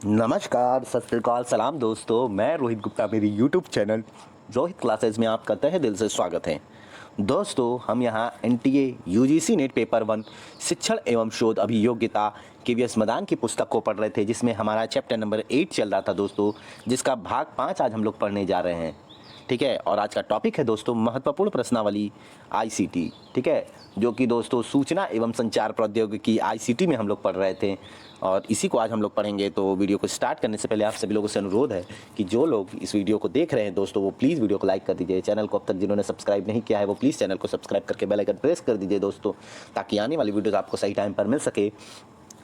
नमस्कार, सत श्री अकाल, सलाम दोस्तों। मैं रोहित गुप्ता, मेरी यूट्यूब चैनल रोहित क्लासेस में आपका तहे दिल से स्वागत है। दोस्तों, हम यहाँ एनटीए यूजीसी नेट पेपर 1 शिक्षण एवं शोध अभियोग्यता केवीएस मदान की पुस्तक को पढ़ रहे थे, जिसमें हमारा चैप्टर नंबर 8 चल रहा था दोस्तों, जिसका भाग 5 आज हम लोग पढ़ने जा रहे हैं। ठीक है, और आज का टॉपिक है दोस्तों महत्वपूर्ण प्रश्नावली आईसीटी। ठीक है, जो कि दोस्तों सूचना एवं संचार प्रौद्योगिकी आईसीटी में हम लोग पढ़ रहे थे और इसी को आज हम लोग पढ़ेंगे। तो वीडियो को स्टार्ट करने से पहले आप सभी लोगों से अनुरोध है कि जो लोग इस वीडियो को देख रहे हैं दोस्तों, वो प्लीज़ वीडियो को लाइक कर दीजिए। चैनल को अब तक जिन्होंने सब्सक्राइब नहीं किया है वो प्लीज़ चैनल को सब्सक्राइब करके बेल आइकन प्रेस कर दीजिए दोस्तों, ताकि आने वाली वीडियोज़ आपको सही टाइम पर मिल सके।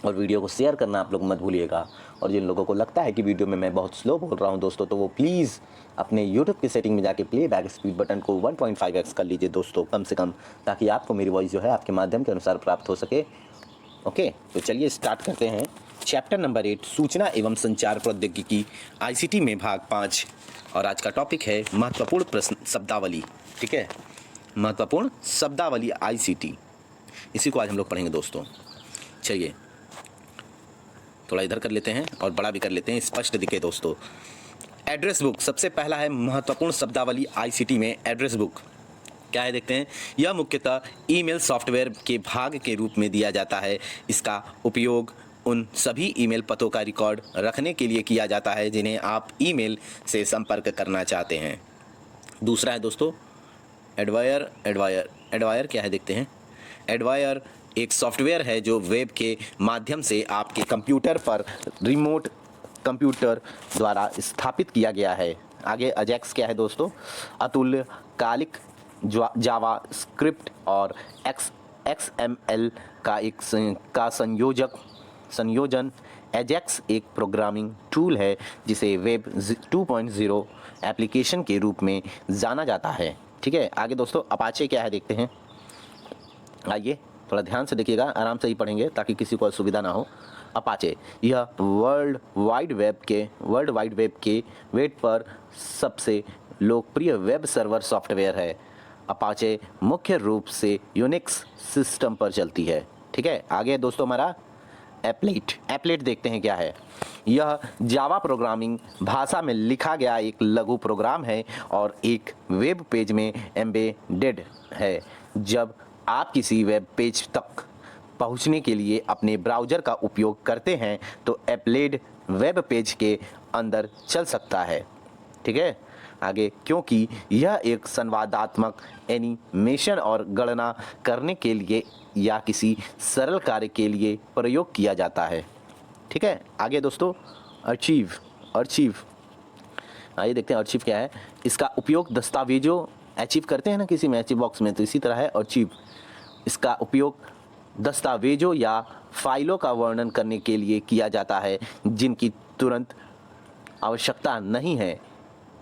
और वीडियो को शेयर करना आप लोग मत भूलिएगा। और जिन लोगों को लगता है कि वीडियो में मैं बहुत स्लो बोल रहा हूं दोस्तों, तो वो प्लीज़ अपने यूट्यूब की सेटिंग में जाके प्लेबैक स्पीड बटन को 1.5x कर लीजिए दोस्तों, कम से कम, ताकि आपको मेरी वॉइस जो है आपके माध्यम के अनुसार प्राप्त हो सके। ओके, तो चलिए स्टार्ट करते हैं। चैप्टर नंबर 8 सूचना एवं संचार प्रौद्योगिकी आईसीटी में भाग 5, और आज का टॉपिक है महत्वपूर्ण प्रश्न शब्दावली। ठीक है, महत्वपूर्ण शब्दावली आईसीटी, इसी को आज हम लोग पढ़ेंगे दोस्तों। चलिए थोड़ा इधर कर लेते हैं और बड़ा भी कर लेते हैं, स्पष्ट दिखे दोस्तों। एड्रेस बुक, सबसे पहला है महत्वपूर्ण शब्दावली आईसीटी में एड्रेस बुक। क्या है देखते हैं। यह मुख्यतः ईमेल सॉफ्टवेयर के भाग के रूप में दिया जाता है। इसका उपयोग उन सभी ईमेल पतों का रिकॉर्ड रखने के लिए किया जाता है जिन्हें आप ईमेल से संपर्क करना चाहते हैं। दूसरा है दोस्तों एडवायर। एडवायर क्या है देखते हैं। एडवायर एक सॉफ्टवेयर है जो वेब के माध्यम से आपके कंप्यूटर पर रिमोट कंप्यूटर द्वारा स्थापित किया गया है। आगे अजैक्स क्या है दोस्तों। अतुल्यकालिक जावा स्क्रिप्ट और XML का संयोजन। एजैक्स एक प्रोग्रामिंग टूल है जिसे वेब 2.0 एप्लीकेशन के रूप में जाना जाता है। ठीक है, आगे दोस्तों अपाचे क्या है देखते हैं। आइए थोड़ा ध्यान से देखिएगा, आराम से ही पढ़ेंगे ताकि किसी को असुविधा ना हो। अपाचे यह वर्ल्ड वाइड वेब के वेब पर सबसे लोकप्रिय वेब सर्वर सॉफ्टवेयर है। अपाचे मुख्य रूप से यूनिक्स सिस्टम पर चलती है। ठीक है, आगे दोस्तों हमारा एप्लेट देखते हैं क्या है। यह जावा प्रोग्रामिंग भाषा में लिखा गया एक लघु प्रोग्राम है और एक वेब पेज में एम्बेडेड है। जब आप किसी वेब पेज तक पहुंचने के लिए अपने ब्राउज़र का उपयोग करते हैं तो एप्लेट वेब पेज के अंदर चल सकता है। ठीक है, आगे क्योंकि यह एक संवादात्मक एनिमेशन और गणना करने के लिए या किसी सरल कार्य के लिए प्रयोग किया जाता है। ठीक है, आगे दोस्तों अर्चीव। आइए देखते हैं अर्चीव क्या है। इसका उपयोग दस्तावेजों अचीव करते हैं ना किसी में अचीव बॉक्स में, तो इसी तरह है अर्चीव। इसका उपयोग दस्तावेजों या फाइलों का वर्णन करने के लिए किया जाता है जिनकी तुरंत आवश्यकता नहीं है।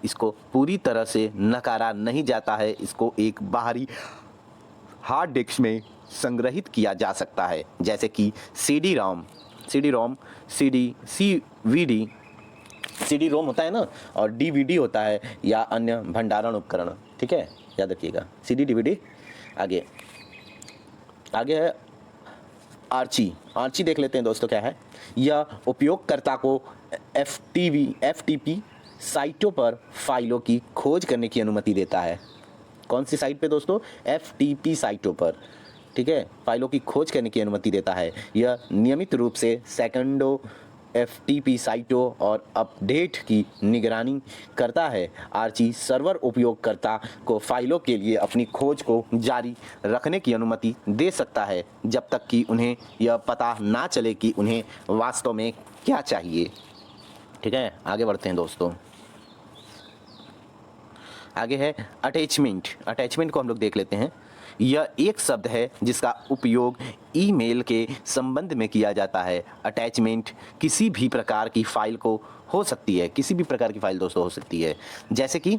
इसको पूरी तरह से नकारा नहीं जाता है। इसको एक बाहरी हार्ड डिस्क में संग्रहित किया जा सकता है, जैसे कि CD रोम होता है ना, और DVD होता है या अन्य भंडारण उपकरण। ठीक है, याद रखिएगा CD DVD। आगे है आर्ची देख लेते हैं दोस्तों क्या है। यह उपयोगकर्ता को FTP साइटों पर फाइलों की खोज करने की अनुमति देता है। कौन सी साइट पे दोस्तों। FTP साइटों पर। ठीक है, फाइलों की खोज करने की अनुमति देता है। यह नियमित रूप से सेकंडों FTP साइटों और अपडेट की निगरानी करता है। आर्ची सर्वर उपयोगकर्ता को फाइलों के लिए अपनी खोज को जारी रखने की अनुमति दे सकता है जब तक कि उन्हें यह पता ना चले कि उन्हें वास्तव में क्या चाहिए। ठीक है, आगे बढ़ते हैं दोस्तों। आगे है अटैचमेंट को हम लोग देख लेते हैं। यह एक शब्द है जिसका उपयोग ईमेल के संबंध में किया जाता है। अटैचमेंट किसी भी प्रकार की फाइल को हो सकती है, किसी भी प्रकार की फाइल दोस्तों हो सकती है, जैसे कि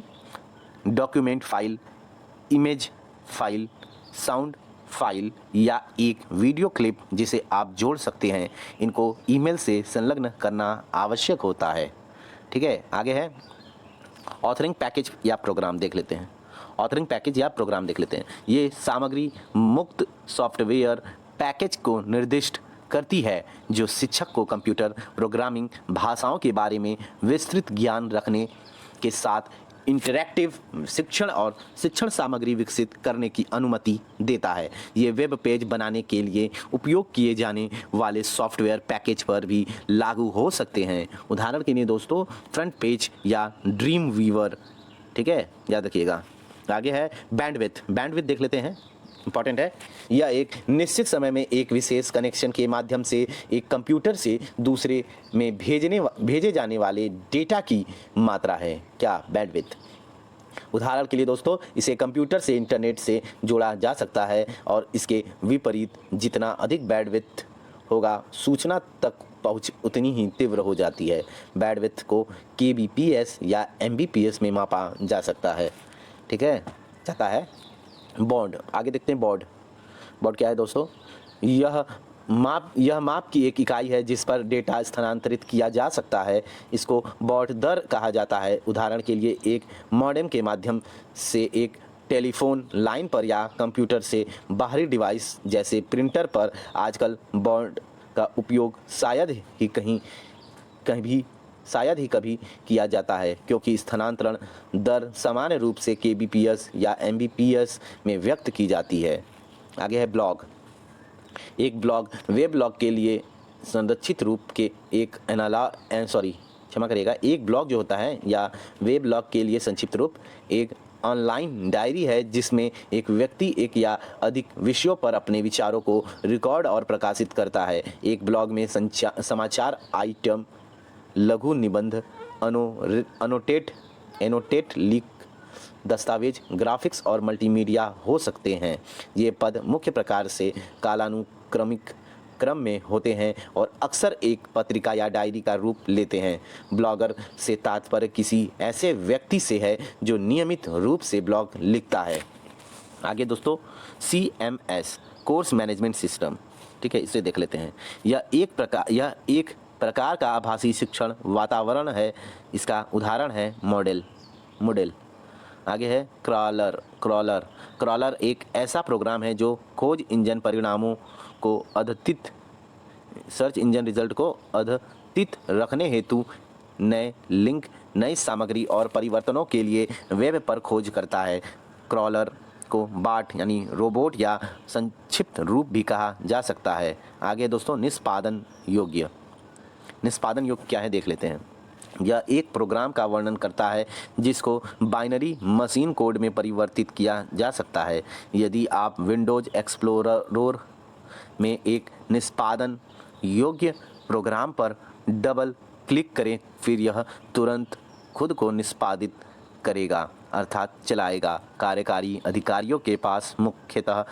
document file, image file, sound file या एक वीडियो क्लिप जिसे आप जोड़ सकते हैं। इनको ईमेल से संलग्न करना आवश्यक होता है। ठीक है, आगे है ऑथरिंग पैकेज या प्रोग्राम देख लेते हैं। ये सामग्री मुक्त सॉफ्टवेयर पैकेज को निर्दिष्ट करती है, जो शिक्षक को कंप्यूटर प्रोग्रामिंग भाषाओं के बारे में विस्तृत ज्ञान रखने के साथ इंटरैक्टिव शिक्षण और शिक्षण सामग्री विकसित करने की अनुमति देता है। ये वेब पेज बनाने के लिए उपयोग किए जाने वाले सॉफ्टवेयर पैकेज पर भी लागू हो सकते हैं। उदाहरण के लिए दोस्तों फ्रंट पेज या ड्रीम वीवर, ठीक है, याद रखिएगा। आगे है बैंडविड्थ। बैंडविड्थ देख लेते हैं, इंपॉर्टेंट है। यह एक निश्चित समय में एक विशेष कनेक्शन के माध्यम से एक कंप्यूटर से दूसरे में भेजे जाने वाले डेटा की मात्रा है। क्या? बैंडविड्थ। उदाहरण के लिए दोस्तों इसे कंप्यूटर से इंटरनेट से जोड़ा जा सकता है और इसके विपरीत जितना अधिक बैंडविड्थ होगा सूचना तक पहुंच उतनी ही तीव्र हो जाती है। बैंडविड्थ को kbps या mbps में मापा जा सकता है, ठीक है, जाता है। बॉन्ड, आगे देखते हैं। बॉन्ड क्या है दोस्तों? यह माप की एक इकाई है जिस पर डेटा स्थानांतरित किया जा सकता है। इसको बॉड दर कहा जाता है। उदाहरण के लिए एक मॉडेम के माध्यम से एक टेलीफोन लाइन पर या कंप्यूटर से बाहरी डिवाइस जैसे प्रिंटर पर आजकल बॉन्ड का उपयोग शायद ही कभी किया जाता है, क्योंकि स्थानांतरण दर सामान्य रूप से kbps या mbps में व्यक्त की जाती है। आगे है ब्लॉग। एक ब्लॉग वेब ब्लॉग के लिए संरक्षित रूप के एक एक ब्लॉग जो होता है या वेब ब्लॉग के लिए संक्षिप्त रूप एक ऑनलाइन डायरी है जिसमें एक व्यक्ति एक या अधिक विषयों पर अपने विचारों को रिकॉर्ड और प्रकाशित करता है। एक ब्लॉग में समाचार आइटम, लघु निबंध, एनोटेट लिंक, दस्तावेज, ग्राफिक्स और मल्टीमीडिया हो सकते हैं। ये पद मुख्य प्रकार से कालानुक्रमिक क्रम में होते हैं और अक्सर एक पत्रिका या डायरी का रूप लेते हैं। ब्लॉगर से तात्पर्य किसी ऐसे व्यक्ति से है जो नियमित रूप से ब्लॉग लिखता है। आगे दोस्तों CMS कोर्स मैनेजमेंट सिस्टम, ठीक है, इसे देख लेते हैं। यह एक प्रकार का आभासी शिक्षण वातावरण है। इसका उदाहरण है मॉडल। आगे है क्रॉलर एक ऐसा प्रोग्राम है जो खोज इंजन परिणामों को सर्च इंजन रिजल्ट को अद्यतित रखने हेतु नए लिंक, नई सामग्री और परिवर्तनों के लिए वेब पर खोज करता है। क्रॉलर को बाट यानी रोबोट या संक्षिप्त रूप भी कहा जा सकता है। आगे दोस्तों निष्पादन योग्य क्या है देख लेते हैं। यह एक प्रोग्राम का वर्णन करता है जिसको बाइनरी मशीन कोड में परिवर्तित किया जा सकता है। यदि आप विंडोज एक्सप्लोरर में एक निष्पादन योग्य प्रोग्राम पर डबल क्लिक करें, फिर यह तुरंत खुद को निष्पादित करेगा, अर्थात चलाएगा। कार्यकारी अधिकारियों के पास मुख्यतः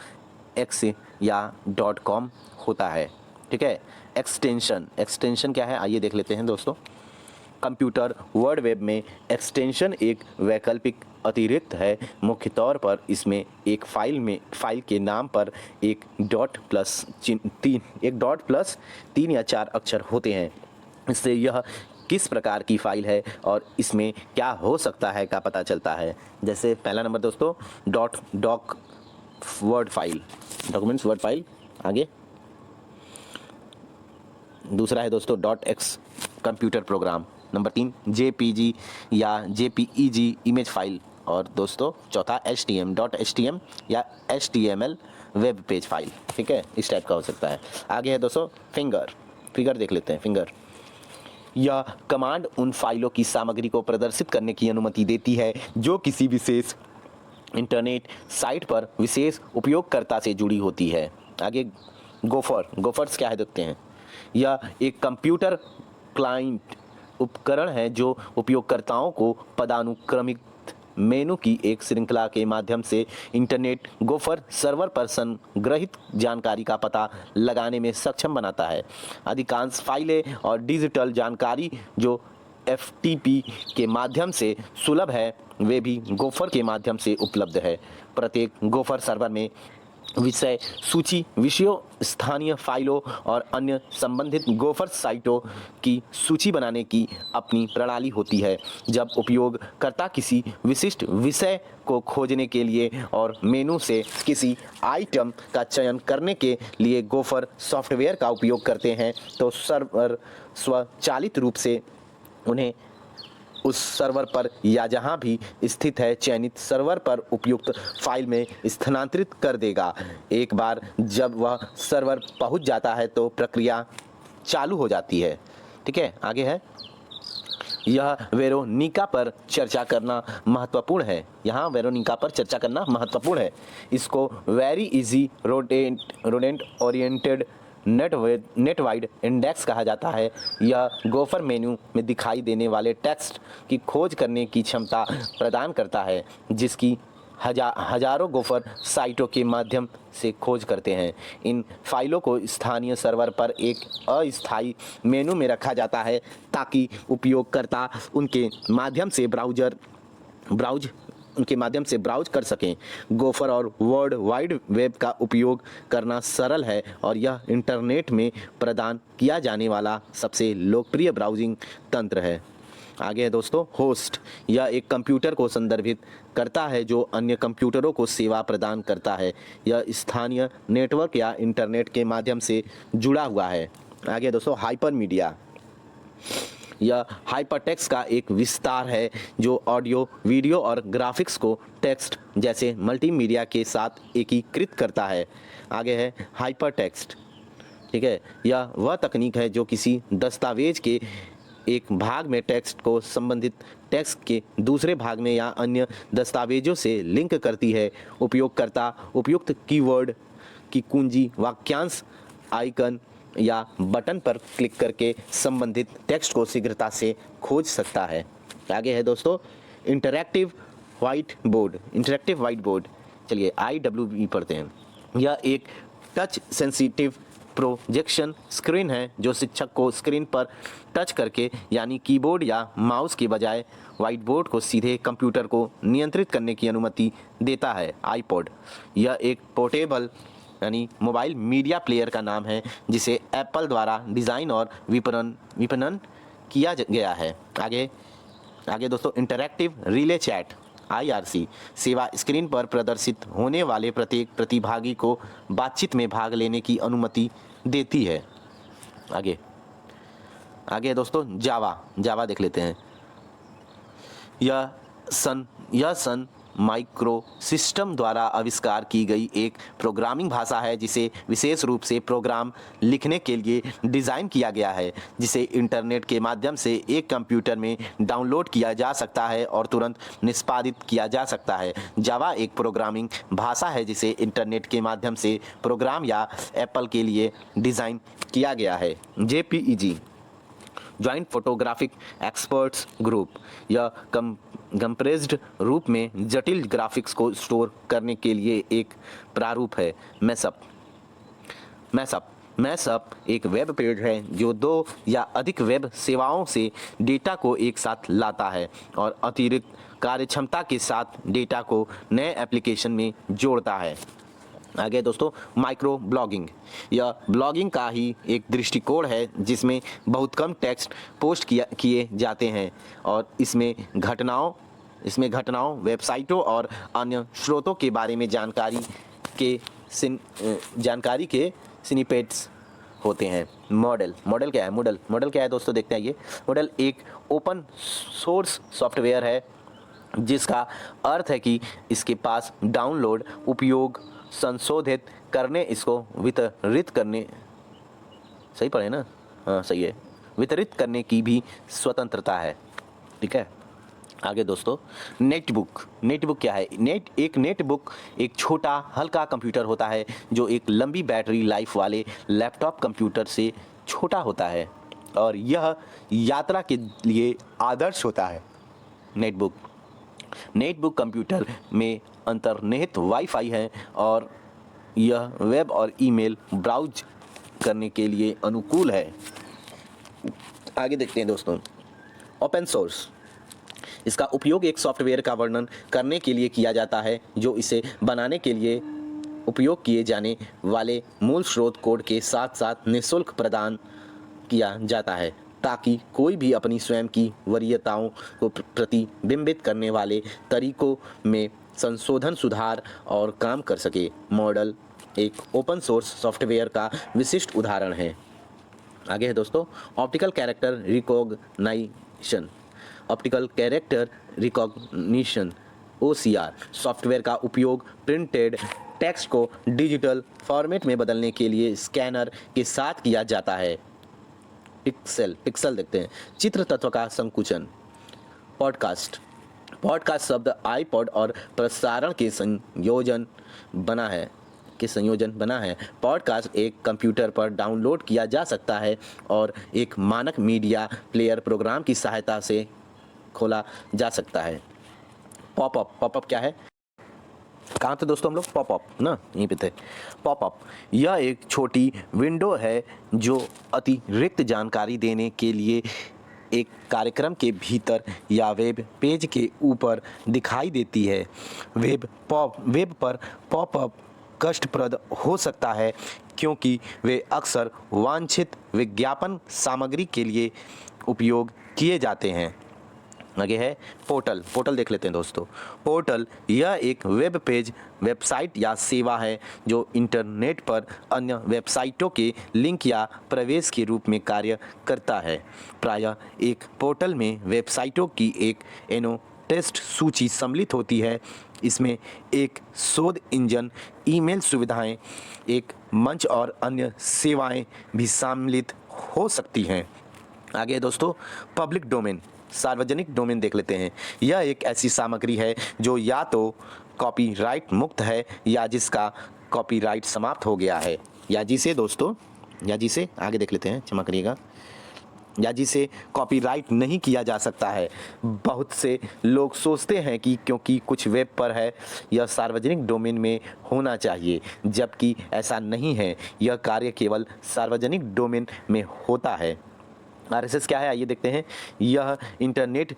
X या .com होता है, ठीक है। एक्सटेंशन क्या है आइए देख लेते हैं दोस्तों। कंप्यूटर वर्ड वेब में एक्सटेंशन एक वैकल्पिक अतिरिक्त है। मुख्य तौर पर इसमें एक फाइल के नाम पर एक डॉट प्लस 3 या 4 अक्षर होते हैं। इससे यह किस प्रकार की फाइल है और इसमें क्या हो सकता है का पता चलता है। जैसे पहला नंबर दोस्तों doc word file, documents word file. आगे दूसरा है दोस्तों .x computer program. Number 3 JPG या JPEG इमेज फाइल। और दोस्तों चौथा HTML या HTML वेब पेज फाइल, ठीक है, इस टाइप का हो सकता है। आगे है दोस्तों फिगर देख लेते हैं। फिंगर यह कमांड उन फाइलों की सामग्री को प्रदर्शित करने की अनुमति देती है जो किसी विशेष इंटरनेट साइट पर विशेष उपयोगकर्ता से जुड़ी होती है। आगे गोफर्स क्या है देखते हैं। यह एक कंप्यूटर क्लाइंट उपकरण है जो उपयोगकर्ताओं को पदानुक्रमित मेनू की एक श्रृंखला के माध्यम से इंटरनेट गोफर सर्वर पर संग्रहित जानकारी का पता लगाने में सक्षम बनाता है। अधिकांश फाइलें और डिजिटल जानकारी जो FTP के माध्यम से सुलभ है वे भी गोफर के माध्यम से उपलब्ध है। प्रत्येक गोफर सर्वर में विषय सूची विषयों, स्थानीय फाइलों और अन्य संबंधित गोफर साइटों की सूची बनाने की अपनी प्रणाली होती है। जब उपयोगकर्ता किसी विशिष्ट विषय को खोजने के लिए और मेनू से किसी आइटम का चयन करने के लिए गोफर सॉफ्टवेयर का उपयोग करते हैं तो सर्वर स्वचालित रूप से उन्हें उस सर्वर पर या जहां भी स्थित है चयनित सर्वर पर उपयुक्त फाइल में स्थानांतरित कर देगा। एक बार जब वह सर्वर पहुंच जाता है तो प्रक्रिया चालू हो जाती है। ठीक है, आगे है। यह वेरोनिका पर चर्चा करना महत्वपूर्ण है। यहाँ वेरोनिका पर चर्चा करना महत्वपूर्ण है। इसको very easy rodent oriented net wide index कहा जाता है। यह गोफर मेन्यू में दिखाई देने वाले टेक्स्ट की खोज करने की क्षमता प्रदान करता है, जिसकी हजारों गोफर साइटों के माध्यम से खोज करते हैं। इन फाइलों को स्थानीय सर्वर पर एक अस्थायी मेनू में रखा जाता है ताकि उपयोगकर्ता उनके माध्यम से ब्राउज कर सकें। गोफर और वर्ल्ड वाइड वेब का उपयोग करना सरल है और यह इंटरनेट में प्रदान किया जाने वाला सबसे लोकप्रिय ब्राउजिंग तंत्र है। आगे है दोस्तों, होस्ट। यह एक कंप्यूटर को संदर्भित करता है जो अन्य कंप्यूटरों को सेवा प्रदान करता है। यह स्थानीय नेटवर्क या इंटरनेट के माध्यम से जुड़ा हुआ है। आगे दोस्तों, हाइपरमीडिया। यह हाइपरटेक्स्ट का एक विस्तार है जो ऑडियो, वीडियो और ग्राफिक्स को टेक्स्ट जैसे मल्टीमीडिया के साथ एकीकृत करता है। आगे है हाइपरटेक्स्ट। ठीक है, यह वह तकनीक है जो किसी दस्तावेज के एक भाग में टेक्स्ट को संबंधित टेक्स्ट के दूसरे भाग में या अन्य दस्तावेजों से लिंक करती है। उपयोगकर्ता उपयुक्त कीवर्ड की कुंजी, वाक्यांश, आइकन या बटन पर क्लिक करके संबंधित टेक्स्ट को शीघ्रता से खोज सकता है। आगे है दोस्तों, इंटरैक्टिव वाइट बोर्ड। चलिए IWB पढ़ते हैं। यह एक टच सेंसिटिव प्रोजेक्शन स्क्रीन है जो शिक्षक को स्क्रीन पर टच करके, यानी कीबोर्ड या माउस के बजाय, व्हाइट बोर्ड को सीधे कंप्यूटर को नियंत्रित करने की अनुमति देता है। आईपॉड। यह एक पोर्टेबल यानी मोबाइल मीडिया प्लेयर का नाम है जिसे एप्पल द्वारा डिज़ाइन और विपणन किया गया है। आगे दोस्तों, इंटरैक्टिव रिले चैट IRC सेवा स्क्रीन पर प्रदर्शित होने वाले प्रत्येक प्रतिभागी को बातचीत में भाग लेने की अनुमति देती है। आगे दोस्तों, जावा देख लेते हैं। यह सन माइक्रो सिस्टम द्वारा आविष्कार की गई एक प्रोग्रामिंग भाषा है जिसे विशेष रूप से प्रोग्राम लिखने के लिए डिज़ाइन किया गया है, जिसे इंटरनेट के माध्यम से एक कंप्यूटर में डाउनलोड किया जा सकता है और तुरंत निष्पादित किया जा सकता है। जावा एक प्रोग्रामिंग भाषा है जिसे इंटरनेट के माध्यम से प्रोग्राम या एप्पल के लिए डिज़ाइन किया गया है। JPEG joint photographic experts group. यह कंप्रेस्ड रूप में जटिल ग्राफिक्स को स्टोर करने के लिए एक प्रारूप है। मैसअप एक वेब पेज है जो 2 या अधिक वेब सेवाओं से डेटा को एक साथ लाता है और अतिरिक्त कार्यक्षमता के साथ डेटा को नए एप्लीकेशन में जोड़ता है। आगे दोस्तों, माइक्रो ब्लॉगिंग। यह ब्लॉगिंग का ही एक दृष्टिकोण है जिसमें बहुत कम टेक्स्ट पोस्ट किए जाते हैं और इसमें घटनाओं, वेबसाइटों और अन्य स्रोतों के बारे में जानकारी के स्निपेट्स होते हैं। मॉडल क्या है दोस्तों, देखते हैं। ये मॉडल एक ओपन सोर्स सॉफ्टवेयर है जिसका अर्थ है कि इसके पास डाउनलोड, उपयोग, संशोधित करने, इसको वितरित करने, सही पढ़े ना? हाँ सही है, वितरित करने की भी स्वतंत्रता है। ठीक है, आगे दोस्तों, नेटबुक क्या है? नेटबुक एक छोटा हल्का कंप्यूटर होता है जो एक लंबी बैटरी लाइफ वाले लैपटॉप कंप्यूटर से छोटा होता है और यह यात्रा के लिए आदर्श होता है। नेटबुक कंप्यूटर में अंतर्निहित वाईफाई है और यह वेब और ईमेल ब्राउज करने के लिए अनुकूल है। आगे देखते हैं दोस्तों, ओपन सोर्स। इसका उपयोग एक सॉफ्टवेयर का वर्णन करने के लिए किया जाता है जो इसे बनाने के लिए उपयोग किए जाने वाले मूल स्रोत कोड के साथ साथ निःशुल्क प्रदान किया जाता है ताकि कोई भी अपनी स्वयं की वरीयताओं को प्रतिबिंबित करने वाले तरीकों में संशोधन सुधार और काम कर सके। मॉडल एक ओपन सोर्स सॉफ्टवेयर का विशिष्ट उदाहरण है। आगे है दोस्तों optical character recognition. Optical character recognition OCR software का उपयोग प्रिंटेड टेक्स्ट को डिजिटल फॉर्मेट में बदलने के लिए स्कैनर के साथ किया जाता है। पिक्सल देखते हैं। चित्र तत्व का संकुचन। पॉडकास्ट शब्द आईपॉड और प्रसारण के संयोजन बना है। पॉडकास्ट एक कंप्यूटर पर डाउनलोड किया जा सकता है और एक मानक मीडिया प्लेयर प्रोग्राम की सहायता से खोला जा सकता है। पॉपअप क्या है? कहाँ थे दोस्तों हम लोग? पॉपअप ना, यहीं पे थे। पॉपअप यह एक छोटी विंडो है जो अतिरिक्त जानकारी देने के लिए एक कार्यक्रम के भीतर या वेब पेज के ऊपर दिखाई देती है। वेब पर पॉपअप कष्टप्रद हो सकता है क्योंकि वे अक्सर वांछित विज्ञापन सामग्री के लिए उपयोग किए जाते हैं। आगे है पोर्टल देख लेते हैं दोस्तों। पोर्टल यह एक वेब पेज, वेबसाइट या सेवा है जो इंटरनेट पर अन्य वेबसाइटों के लिंक या प्रवेश के रूप में कार्य करता है। प्रायः एक पोर्टल में वेबसाइटों की एक एनोटेट सूची सम्मिलित होती है। इसमें एक शोध इंजन, ईमेल सुविधाएं, एक मंच और अन्य सेवाएं भी सम्मिलित हो सकती हैं। आगे दोस्तों पब्लिक डोमेन, सार्वजनिक डोमेन देख लेते हैं। यह एक ऐसी सामग्री है जो या तो कॉपीराइट मुक्त है या जिसका कॉपीराइट समाप्त हो गया है, या जिसे आगे देख लेते हैं, क्षमा करिएगा, या जिसे कॉपीराइट नहीं किया जा सकता है। बहुत से लोग सोचते हैं कि क्योंकि कुछ वेब पर है यह सार्वजनिक डोमेन में होना चाहिए, जबकि ऐसा नहीं है। यह कार्य केवल सार्वजनिक डोमेन में होता है। RSS क्या है आइए देखते हैं। यह इंटरनेट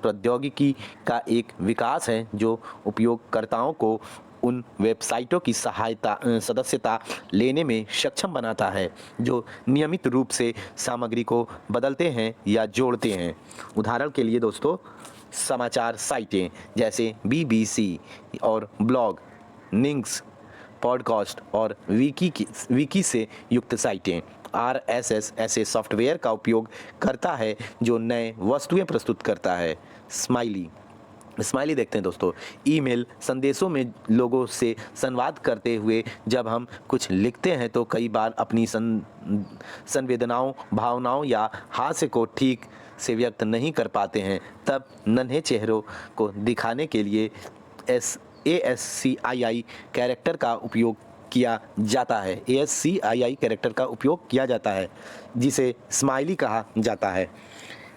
प्रौद्योगिकी का एक विकास है जो उपयोगकर्ताओं को उन वेबसाइटों की सदस्यता लेने में सक्षम बनाता है जो नियमित रूप से सामग्री को बदलते हैं या जोड़ते हैं। उदाहरण के लिए दोस्तों समाचार साइटें जैसे BBC और ब्लॉग, न्यूज़, पॉडकास्ट और विकी से युक्त साइटें। RSS ऐसे सॉफ्टवेयर का उपयोग करता है जो नए वस्तुएं प्रस्तुत करता है। स्माइली देखते हैं दोस्तों। ईमेल संदेशों में लोगों से संवाद करते हुए जब हम कुछ लिखते हैं तो कई बार अपनी संवेदनाओं, भावनाओं या हास्य को ठीक से व्यक्त नहीं कर पाते हैं। तब नन्हे चेहरों को दिखाने के लिए ASCII कैरेक्टर का उपयोग किया जाता है। ASCII कैरेक्टर का उपयोग किया जाता है जिसे स्माइली कहा जाता है।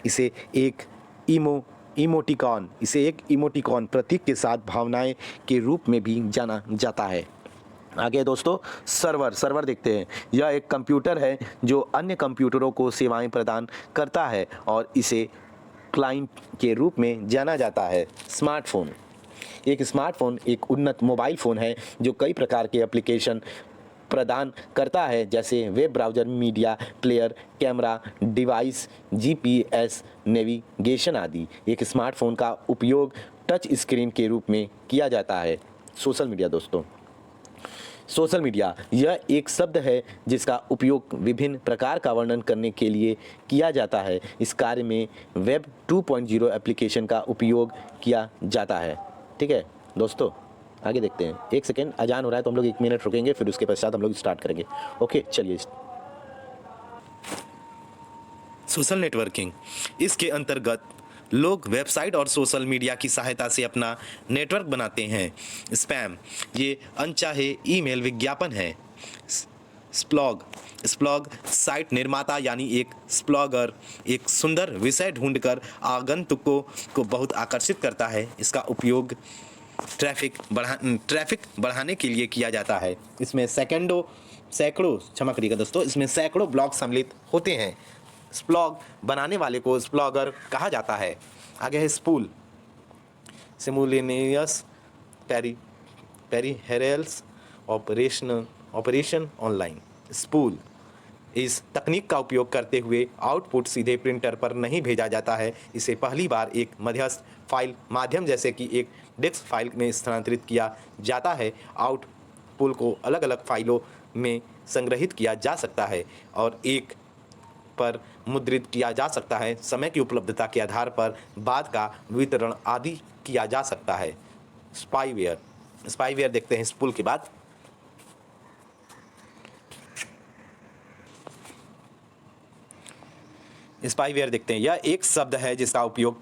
इसे एक इमोटिकॉन प्रतीक के साथ भावनाएं के रूप में भी जाना जाता है। आगे दोस्तों सर्वर देखते हैं। यह एक कंप्यूटर है जो अन्य कंप्यूटरों को सेवाएं प्रदान करता है और इसे क्लाइंट के रूप में जाना जाता है। स्मार्टफोन एक उन्नत मोबाइल फ़ोन है जो कई प्रकार के एप्लीकेशन प्रदान करता है जैसे web browser, media player, camera device, GPS navigation आदि। एक स्मार्टफोन का उपयोग टच स्क्रीन के रूप में किया जाता है। सोशल मीडिया यह एक शब्द है जिसका उपयोग विभिन्न प्रकार का वर्णन करने के लिए किया जाता है। इस कार्य में वेब 2.0 एप्लीकेशन का उपयोग किया जाता है। ठीक है दोस्तों, आगे देखते हैं। एक सेकेंड, अजान हो रहा है तो हम लोग 1 मिनट रुकेंगे, फिर उसके पश्चात हम लोग स्टार्ट करेंगे। ओके चलिए। सोशल नेटवर्किंग, इसके अंतर्गत लोग वेबसाइट और सोशल मीडिया की सहायता से अपना नेटवर्क बनाते हैं। स्पैम, ये अनचाहे ईमेल विज्ञापन है। स्प्लॉग साइट निर्माता यानी एक स्प्लॉगर एक सुंदर विषय ढूंढकर आगंतुकों को बहुत आकर्षित करता है। इसका उपयोग ट्रैफिक बढ़ाने के लिए किया जाता है। इसमें सैकड़ों ब्लॉग सम्मिलित होते हैं। स्प्लॉग बनाने वाले को स्प्लॉगर कहा जाता है। आगे है spool, simultaneous peripherals operation online. Spool, इस तकनीक का उपयोग करते हुए आउटपुट सीधे प्रिंटर पर नहीं भेजा जाता है। इसे पहली बार एक मध्यस्थ फाइल माध्यम जैसे कि एक डिस्क फाइल में स्थानांतरित किया जाता है। आउटपुट को अलग अलग फाइलों में संग्रहित किया जा सकता है और एक पर मुद्रित किया जा सकता है। समय की उपलब्धता के आधार पर बाद का वितरण आदि किया जा सकता है। स्पाईवेयर देखते हैं स्पूल के बाद। स्पाईवेयर देखते हैं, यह एक शब्द है जिसका उपयोग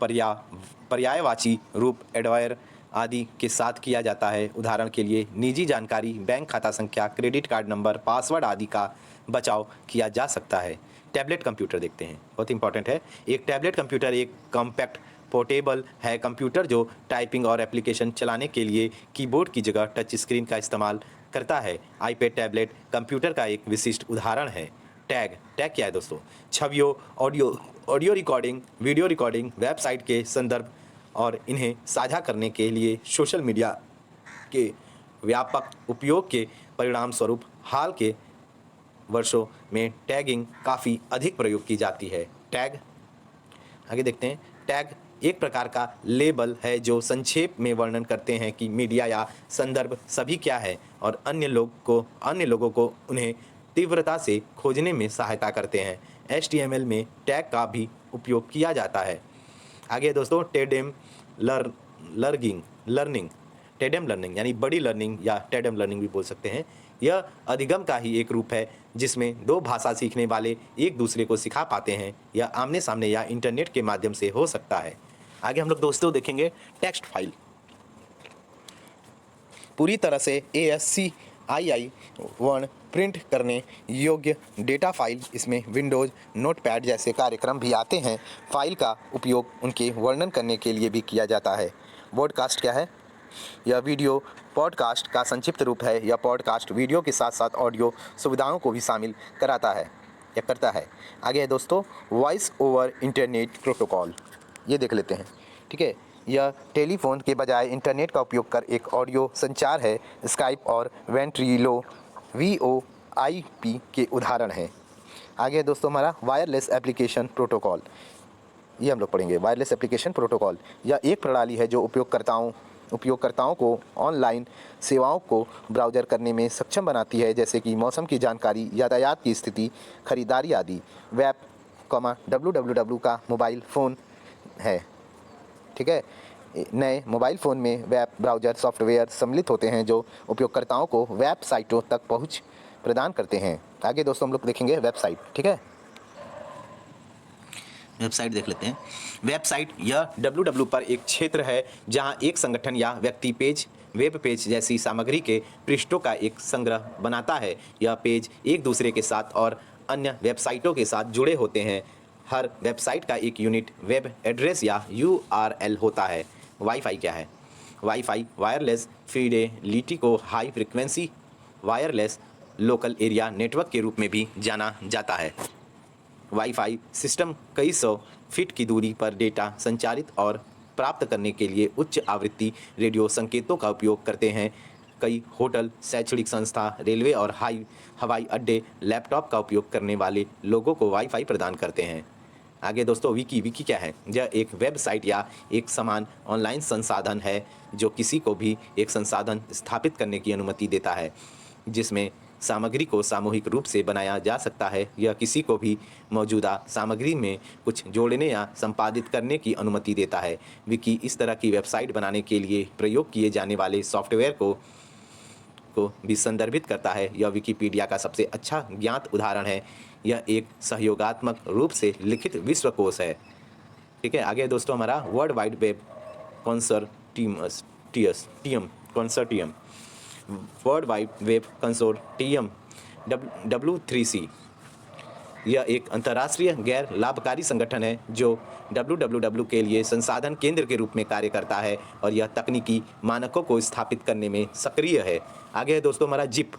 पर्यायवाची रूप एडवायर आदि के साथ किया जाता है। उदाहरण के लिए निजी जानकारी, बैंक खाता संख्या, क्रेडिट कार्ड नंबर, पासवर्ड आदि का बचाव किया जा सकता है। टैबलेट कंप्यूटर देखते हैं, बहुत इंपॉर्टेंट है। एक टैबलेट कंप्यूटर एक कॉम्पैक्ट पोर्टेबल है कंप्यूटर जो टाइपिंग और एप्लीकेशन चलाने के लिए कीबोर्ड की जगह टच स्क्रीन का इस्तेमाल करता है। आईपैड टैबलेट कंप्यूटर का एक विशिष्ट उदाहरण है। टैग क्या है दोस्तों? छवियों, audio recording, video recording, website के संदर्भ और इन्हें साझा करने के लिए सोशल मीडिया के व्यापक उपयोग के परिणाम स्वरूप हाल के वर्षों में टैगिंग काफ़ी अधिक प्रयोग की जाती है। टैग आगे देखते हैं। टैग एक प्रकार का लेबल है जो संक्षेप में वर्णन करते हैं कि मीडिया या संदर्भ सभी क्या है और अन्य लोगों को उन्हें तीव्रता से खोजने में सहायता करते हैं। HTML में टैग का भी उपयोग किया जाता है। आगे दोस्तों, टेडेम लर्निंग यानी बड़ी लर्निंग या टेडेम लर्निंग भी बोल सकते हैं। यह अधिगम का ही एक रूप है जिसमें दो भाषा सीखने वाले एक दूसरे को सिखा पाते हैं। यह आमने सामने या इंटरनेट के माध्यम से हो सकता है। आगे हम लोग दोस्तों देखेंगे टेक्स्ट फाइल। पूरी तरह से ASCII वर्ण प्रिंट करने योग्य डेटा फाइल, इसमें विंडोज़, नोटपैड जैसे कार्यक्रम भी आते हैं। फाइल का उपयोग उनके वर्णन करने के लिए भी किया जाता है। ब्रॉडकास्ट क्या है? यह वीडियो पॉडकास्ट का संक्षिप्त रूप है। यह पॉडकास्ट वीडियो के साथ साथ ऑडियो सुविधाओं को भी शामिल कराता है या करता है। आगे है दोस्तों वॉइस ओवर इंटरनेट प्रोटोकॉल, ये देख लेते हैं। ठीक है, यह टेलीफोन के बजाय इंटरनेट का उपयोग कर एक ऑडियो संचार है। स्काइप और वेंट्रिलो VoIP के उदाहरण हैं। आगे है दोस्तों हमारा वायरलेस एप्लीकेशन प्रोटोकॉल, ये हम लोग पढ़ेंगे। वायरलेस एप्लीकेशन प्रोटोकॉल यह एक प्रणाली है जो उपयोगकर्ताओं को ऑनलाइन सेवाओं को ब्राउज़र करने में सक्षम बनाती है, जैसे कि मौसम की जानकारी, यातायात की स्थिति, खरीदारी आदि। वेब www का मोबाइल फ़ोन है। ठीक है, नए मोबाइल फ़ोन में वेब ब्राउज़र सॉफ्टवेयर सम्मिलित होते हैं जो उपयोगकर्ताओं को वेब साइटों तक पहुंच प्रदान करते हैं। आगे दोस्तों हम लोग देखेंगे वेबसाइट। ठीक है, वेबसाइट देख लेते हैं। वेबसाइट यह www पर एक क्षेत्र है जहां एक संगठन या व्यक्ति वेब पेज जैसी सामग्री के पृष्ठों का एक संग्रह बनाता है। यह पेज एक दूसरे के साथ और अन्य वेबसाइटों के साथ जुड़े होते हैं। हर वेबसाइट का एक यूनिक वेब एड्रेस या URL होता है। वाईफाई क्या है? वाईफाई वायरलेस फिडेलिटी को high frequency wireless local area network के रूप में भी जाना जाता है। वाईफाई सिस्टम कई सौ फीट की दूरी पर डेटा संचारित और प्राप्त करने के लिए उच्च आवृत्ति रेडियो संकेतों का उपयोग करते हैं। कई होटल, शैक्षणिक संस्था, रेलवे और हवाई अड्डे लैपटॉप का उपयोग करने वाले लोगों को वाईफाई प्रदान करते हैं। आगे दोस्तों विकी क्या है? यह एक वेबसाइट या एक समान ऑनलाइन संसाधन है जो किसी को भी एक संसाधन स्थापित करने की अनुमति देता है जिसमें सामग्री को सामूहिक रूप से बनाया जा सकता है। यह किसी को भी मौजूदा सामग्री में कुछ जोड़ने या संपादित करने की अनुमति देता है। विकी इस तरह की वेबसाइट बनाने के लिए प्रयोग किए जाने वाले सॉफ्टवेयर को भी संदर्भित करता है। यह विकिपीडिया का सबसे अच्छा ज्ञात उदाहरण है। यह एक सहयोगात्मक रूप से लिखित विश्वकोश है। ठीक है, आगे दोस्तों हमारा world wide web consortium world wide web consortium W3C यह एक अंतर्राष्ट्रीय गैर लाभकारी संगठन है जो www के लिए संसाधन केंद्र के रूप में कार्य करता है और यह तकनीकी मानकों को स्थापित करने में सक्रिय है। आगे है दोस्तों हमारा जिप।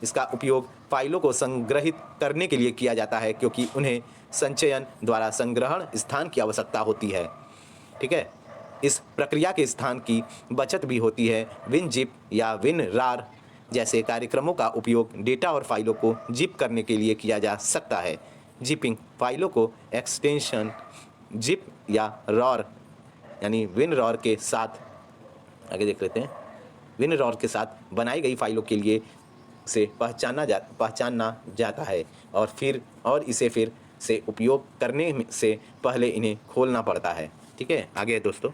इसका उपयोग फाइलों को संग्रहित करने के लिए किया जाता है क्योंकि उन्हें संचयन द्वारा संग्रहण स्थान की आवश्यकता होती है। ठीक है, इस प्रक्रिया के स्थान की बचत भी होती है। विनजिप या विनरार जैसे कार्यक्रमों का उपयोग डेटा और फाइलों को जिप करने के लिए किया जा सकता है। जिपिंग फाइलों को एक्सटेंशन जिप या रॉर यानी विनरॉर के साथ, आगे देख लेते हैं, विनरॉर के साथ बनाई गई फाइलों के लिए से पहचाना जाता है और इसे फिर से उपयोग करने से पहले इन्हें खोलना पड़ता है। ठीक है, आगे है दोस्तों,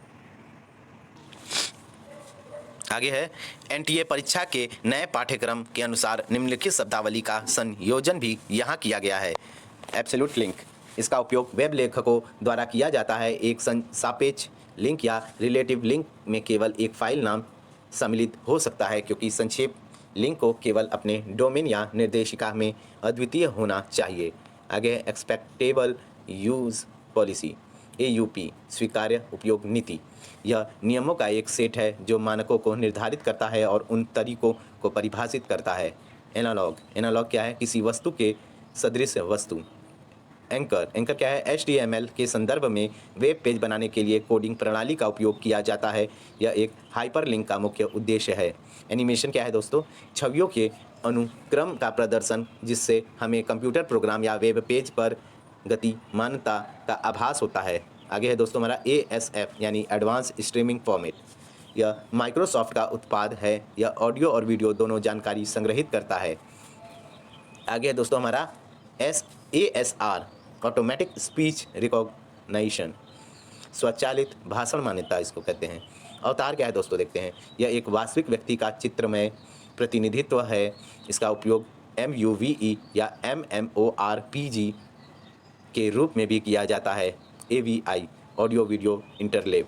आगे है एनटीए परीक्षा के नए पाठ्यक्रम के अनुसार निम्नलिखित शब्दावली का संयोजन भी यहाँ किया गया है। एब्सोल्यूट लिंक, इसका उपयोग वेब लेखकों द्वारा किया जाता है। एक सापेक्ष लिंक या रिलेटिव लिंक में केवल एक फाइल नाम सम्मिलित हो सकता है, क्योंकि संक्षेप लिंक को केवल अपने डोमेन या निर्देशिका में अद्वितीय होना चाहिए। आगे एक्सपेक्टेबल यूज पॉलिसी, एयूपी, स्वीकार्य उपयोग नीति। यह नियमों का एक सेट है जो मानकों को निर्धारित करता है और उन तरीकों को परिभाषित करता है। एनालॉग, एनालॉग क्या है? किसी वस्तु के सदृश वस्तु। एंकर क्या है? HTML के संदर्भ में वेब पेज बनाने के लिए कोडिंग प्रणाली का उपयोग किया जाता है। यह एक हाइपरलिंक का मुख्य उद्देश्य है। एनिमेशन क्या है दोस्तों? छवियों के अनुक्रम का प्रदर्शन जिससे हमें कंप्यूटर प्रोग्राम या वेब पेज पर गतिमानता का आभास होता है। आगे है दोस्तों हमारा ASF यानी एडवांस स्ट्रीमिंग फॉर्मेट। यह माइक्रोसॉफ्ट का उत्पाद है। यह ऑडियो और वीडियो दोनों जानकारी संग्रहित करता है। आगे है दोस्तों हमारा ASR ऑटोमेटिक स्पीच रिकॉग्निशन, स्वचालित भाषण मान्यता इसको कहते हैं। अवतार क्या है दोस्तों? देखते हैं। यह एक वास्तविक व्यक्ति का चित्रमय प्रतिनिधित्व है। इसका उपयोग MUVE या MMORPG के रूप में भी किया जाता है। AVI audio video interleave.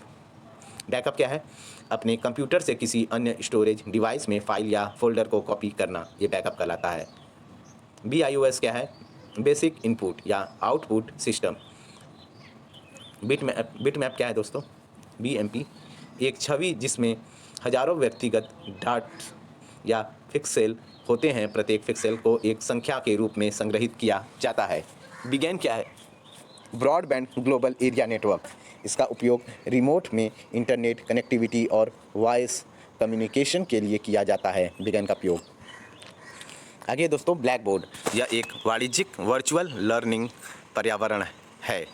Backup क्या है? अपने कंप्यूटर से किसी अन्य स्टोरेज डिवाइस में फाइल या फोल्डर को कॉपी करना, ये बैकअप कहलाता है। BIOS क्या है? बेसिक इनपुट या आउटपुट सिस्टम। बिटमैप क्या है दोस्तों? BMP एक छवि जिसमें हजारों व्यक्तिगत डॉट्स या पिक्सेल होते हैं। प्रत्येक पिक्सेल को एक संख्या के रूप में संग्रहित किया जाता है। बिगेन क्या है? Broadband global area network. इसका उपयोग रिमोट में इंटरनेट कनेक्टिविटी और वॉइस कम्युनिकेशन के लिए किया जाता है। बिगेन का उपयोग। आगे दोस्तों ब्लैक बोर्ड, यह एक वाणिज्यिक वर्चुअल लर्निंग पर्यावरण है।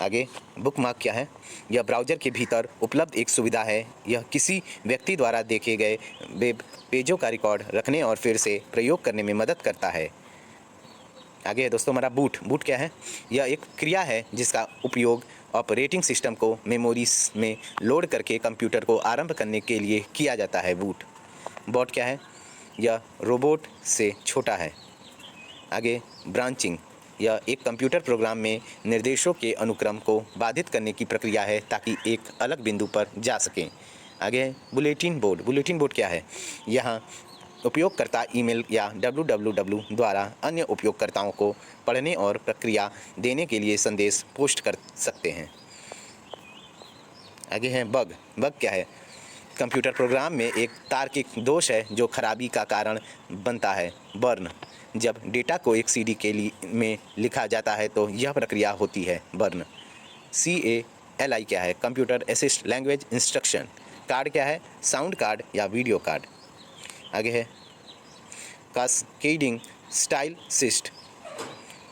आगे बुकमार्क क्या है? यह ब्राउज़र के भीतर उपलब्ध एक सुविधा है। यह किसी व्यक्ति द्वारा देखे गए वेब पेजों का रिकॉर्ड रखने और फिर से प्रयोग करने में मदद करता है। आगे है दोस्तों हमारा बूट क्या है? यह एक क्रिया है जिसका उपयोग ऑपरेटिंग सिस्टम को मेमोरी में लोड करके कंप्यूटर को आरंभ करने के लिए किया जाता है। बॉट क्या है? यह रोबोट से छोटा है। आगे ब्रांचिंग, यह एक कंप्यूटर प्रोग्राम में निर्देशों के अनुक्रम को बाधित करने की प्रक्रिया है ताकि एक अलग बिंदु पर जा सकें। आगे बुलेटिन बोर्ड क्या है? यहाँ उपयोगकर्ता ईमेल या www द्वारा अन्य उपयोगकर्ताओं को पढ़ने और प्रतिक्रिया देने के लिए संदेश पोस्ट कर सकते हैं। आगे है बग क्या है? कंप्यूटर प्रोग्राम में एक तार्किक दोष है जो खराबी का कारण बनता है। बर्न, जब डेटा को एक CD के लिए में लिखा जाता है तो यह प्रक्रिया होती है बर्न। CALI क्या है? Computer assist language instruction. Card क्या है? साउंड कार्ड या वीडियो कार्ड। आगे है कास्केडिंग स्टाइल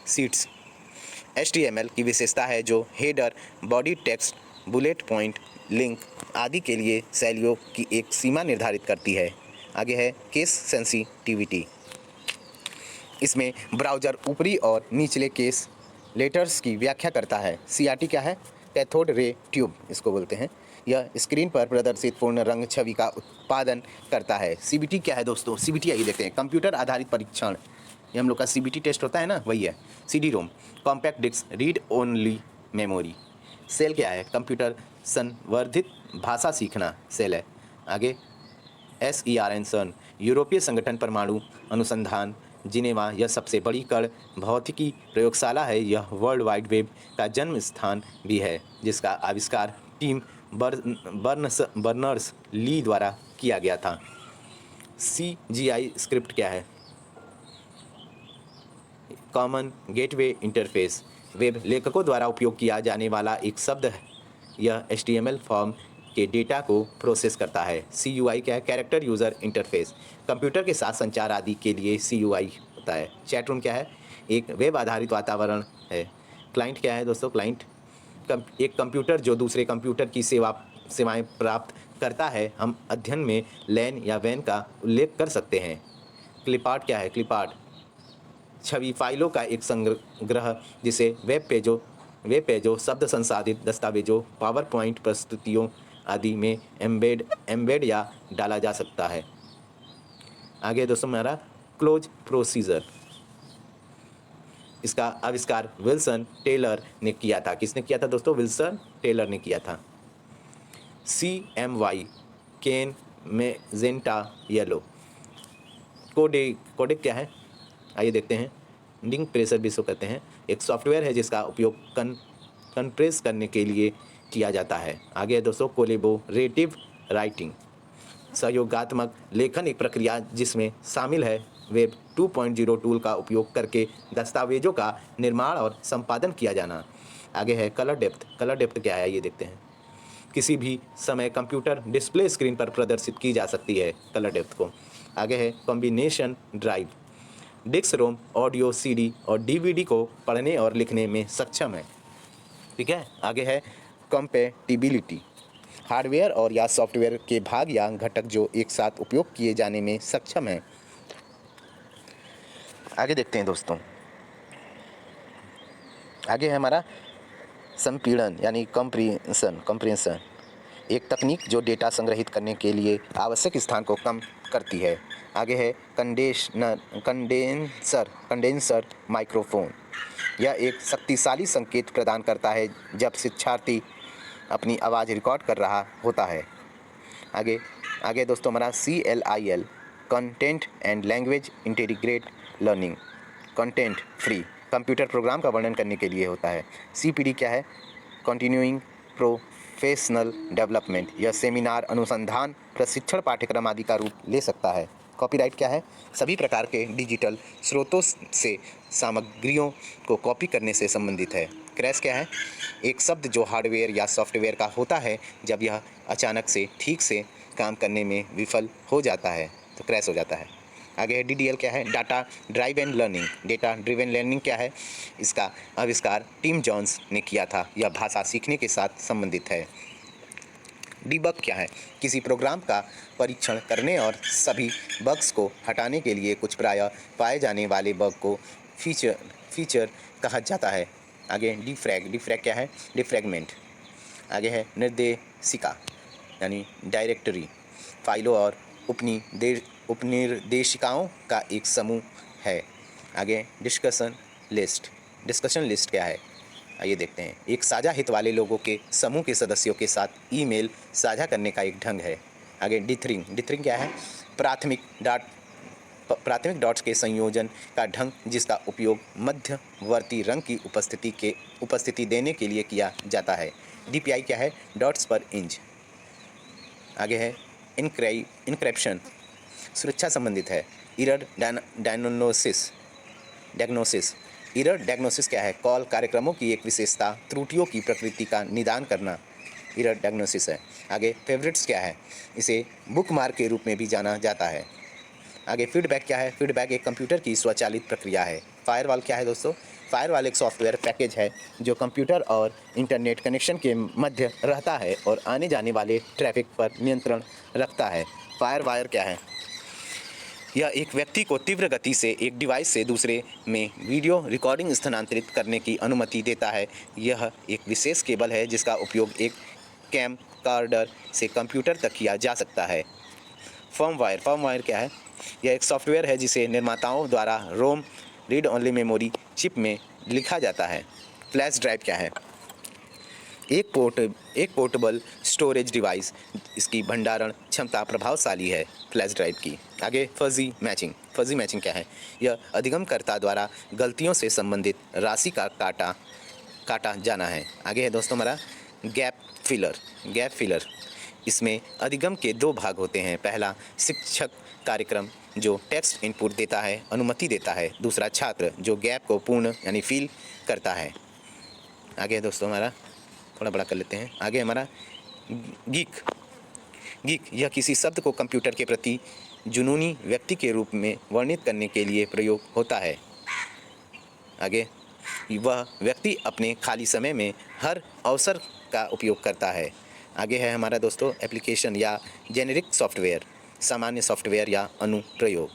शीट्स। HTML की विशेषता है जो header, body text, bullet point, link आदि के लिए शैलियों की एक सीमा निर्धारित करती है। आगे है केस सेंसिटिविटी। इसमें ब्राउज़र ऊपरी और निचले केस लेटर्स की व्याख्या करता है। CRT क्या है? कैथोड रे ट्यूब इसको बोलते हैं। यह स्क्रीन पर प्रदर्शित पूर्ण रंग छवि का उत्पादन करता है। CBT क्या है दोस्तों? CBT आइए देखते हैं। कंप्यूटर आधारित परीक्षण, ये हम लोग का CBT टेस्ट होता है ना, वही है। CD-ROM compact disc read only memory. Cell क्या है? कंप्यूटर संवर्धित भाषा सीखना सेल है। आगे CERN यूरोपीय संगठन परमाणु अनुसंधान जिनेवा, यह सबसे बड़ी कण भौतिकी प्रयोगशाला है। यह वर्ल्ड वाइड वेब का जन्म स्थान भी है जिसका आविष्कार टीम बर्नर्स ली द्वारा किया गया था। CGI स्क्रिप्ट क्या है? कॉमन गेटवे इंटरफेस वेब लेखकों द्वारा उपयोग किया जाने वाला एक शब्द यह HTML फॉर्म के डेटा को प्रोसेस करता है। CUI क्या है? कैरेक्टर यूज़र इंटरफेस, कंप्यूटर के साथ संचार आदि के लिए CUI होता है। चैट रूम क्या है? एक वेब आधारित वातावरण है। क्लाइंट क्या है दोस्तों? क्लाइंट एक कंप्यूटर जो दूसरे कंप्यूटर की सेवाएं प्राप्त करता है। हम अध्ययन में लैन या वैन का उल्लेख कर सकते हैं। क्लिपआर्ट क्या है? क्लिपआर्ट छवि फाइलों का एक संग्रह जिसे वेब पेजों, शब्द संसाधित दस्तावेजों, पावर पॉइंट प्रस्तुतियों आदि में एम्बेड या डाला जा सकता है। आगे दोस्तों हमारा क्लोज प्रोसीजर, इसका आविष्कार विल्सन टेलर ने किया था। किसने किया था दोस्तों? विल्सन टेलर ने किया था। CMY केन मैजेंटा येलो। कोडेक क्या है? आइए देखते हैं। लिंक प्रेशर भी इसको कहते हैं। एक सॉफ्टवेयर है जिसका उपयोग कंप्रेस करने के लिए किया जाता है। आगे है दोस्तों कोलेबोरेटिव राइटिंग, सहयोगात्मक लेखन एक प्रक्रिया जिसमें शामिल है वेब 2.0 टूल का उपयोग करके दस्तावेजों का निर्माण और संपादन किया जाना। आगे है कलर डेप्थ। कलर डेप्थ क्या है? ये देखते हैं। किसी भी समय कंप्यूटर डिस्प्ले स्क्रीन पर प्रदर्शित की जा सकती है कलर डेप्थ को। आगे है कॉम्बिनेशन ड्राइव, डिस्क रोम ऑडियो CD और DVD को पढ़ने और लिखने में सक्षम है। ठीक है। आगे है कंपैटिबिलिटी, हार्डवेयर और या सॉफ्टवेयर के भाग या घटक जो एक साथ उपयोग किए जाने में सक्षम है। आगे देखते हैं दोस्तों। आगे है हमारा संपीड़न यानी कंप्रेंशन, एक तकनीक जो डेटा संग्रहित करने के लिए आवश्यक स्थान को कम करती है। आगे है कंडेंसर माइक्रोफोन, यह एक शक्तिशाली संकेत प्रदान करता है जब शिक्षार्थी अपनी आवाज़ रिकॉर्ड कर रहा होता है। आगे दोस्तों हमारा CLIL content and language integrate learning, content free computer program का वर्णन करने के लिए होता है। CPD क्या है? कंटिन्यूइंग प्रोफेशनल डेवलपमेंट, यह सेमिनार, अनुसंधान, प्रशिक्षण, पाठ्यक्रम आदि का रूप ले सकता है। कॉपीराइट क्या है? सभी प्रकार के डिजिटल स्रोतों से सामग्रियों को कॉपी करने से संबंधित है। क्रैश क्या है? एक शब्द जो हार्डवेयर या सॉफ्टवेयर का होता है जब यह अचानक से ठीक से काम करने में विफल हो जाता है तो क्रैश हो जाता है। आगे है DDL क्या है? Data driven learning. Data driven learning क्या है? इसका आविष्कार टिम जॉन्स ने किया था। यह भाषा सीखने के साथ संबंधित है। डीबग क्या है? किसी प्रोग्राम का परीक्षण करने और सभी बग्स को हटाने के लिए कुछ प्रायः पाए जाने वाले बग को फीचर कहा जाता है। आगे डिफ्रैग क्या है? डिफ्रैगमेंट। आगे है निर्देशिका यानी डायरेक्टरी, फाइलों और उपनिर्देशिकाओं का एक समूह है। आगे डिस्कशन लिस्ट क्या है? आइए देखते हैं। एक साझा हित वाले लोगों के समूह के सदस्यों के साथ ईमेल साझा करने का एक ढंग है। आगे डिथरिंग क्या है? प्राथमिक डॉट्स के संयोजन का ढंग जिसका उपयोग मध्यवर्ती रंग की उपस्थिति देने के लिए किया जाता है। DPI क्या है? डॉट्स पर इंच। आगे है इनक्रिप्शन, सुरक्षा संबंधित है। एरर डायग्नोसिस क्या है? कॉल कार्यक्रमों की एक विशेषता त्रुटियों की प्रकृति का निदान करना एरर डायग्नोसिस है। आगे फेवरेट्स क्या है? इसे बुकमार्क के रूप में भी जाना जाता है। आगे फीडबैक क्या है? फीडबैक एक कंप्यूटर की स्वचालित प्रक्रिया है। फायरवॉल क्या है दोस्तों? फायरवॉल एक सॉफ्टवेयर पैकेज है जो कंप्यूटर और इंटरनेट कनेक्शन के मध्य रहता है और आने जाने वाले ट्रैफिक पर नियंत्रण रखता है। फायरवायर क्या है? यह एक व्यक्ति को तीव्र गति से एक डिवाइस से दूसरे में वीडियो रिकॉर्डिंग स्थानांतरित करने की अनुमति देता है। यह एक विशेष केबल है जिसका उपयोग एक कैमकॉर्डर से कंप्यूटर तक किया जा सकता है। फर्मवायर क्या है? यह एक सॉफ्टवेयर है जिसे निर्माताओं द्वारा रोम रीड ओनली मेमोरी चिप में लिखा जाता है। फ्लैश ड्राइव क्या है? एक पोर्टेबल स्टोरेज डिवाइस, इसकी भंडारण क्षमता प्रभावशाली है फ्लैश ड्राइव की। आगे फजी मैचिंग क्या है? यह अधिगमकर्ता द्वारा गलतियों से संबंधित राशि का काटा जाना है। आगे है दोस्तों हमारा गैप फिलर। इसमें अधिगम के दो भाग होते हैं। पहला शिक्षक कार्यक्रम जो टेक्स्ट इनपुट देता है, अनुमति देता है। दूसरा छात्र जो गैप को पूर्ण यानी फिल करता है। आगे है दोस्तों हमारा थोड़ा बड़ा कर लेते हैं। आगे हमारा गीक। गीक यह किसी शब्द को कंप्यूटर के प्रति जुनूनी व्यक्ति के रूप में वर्णित करने के लिए प्रयोग होता है। आगे, वह व्यक्ति अपने खाली समय में हर अवसर का उपयोग करता है। आगे है हमारा दोस्तों एप्लीकेशन या जेनेरिक सॉफ्टवेयर, सामान्य सॉफ्टवेयर या अनुप्रयोग।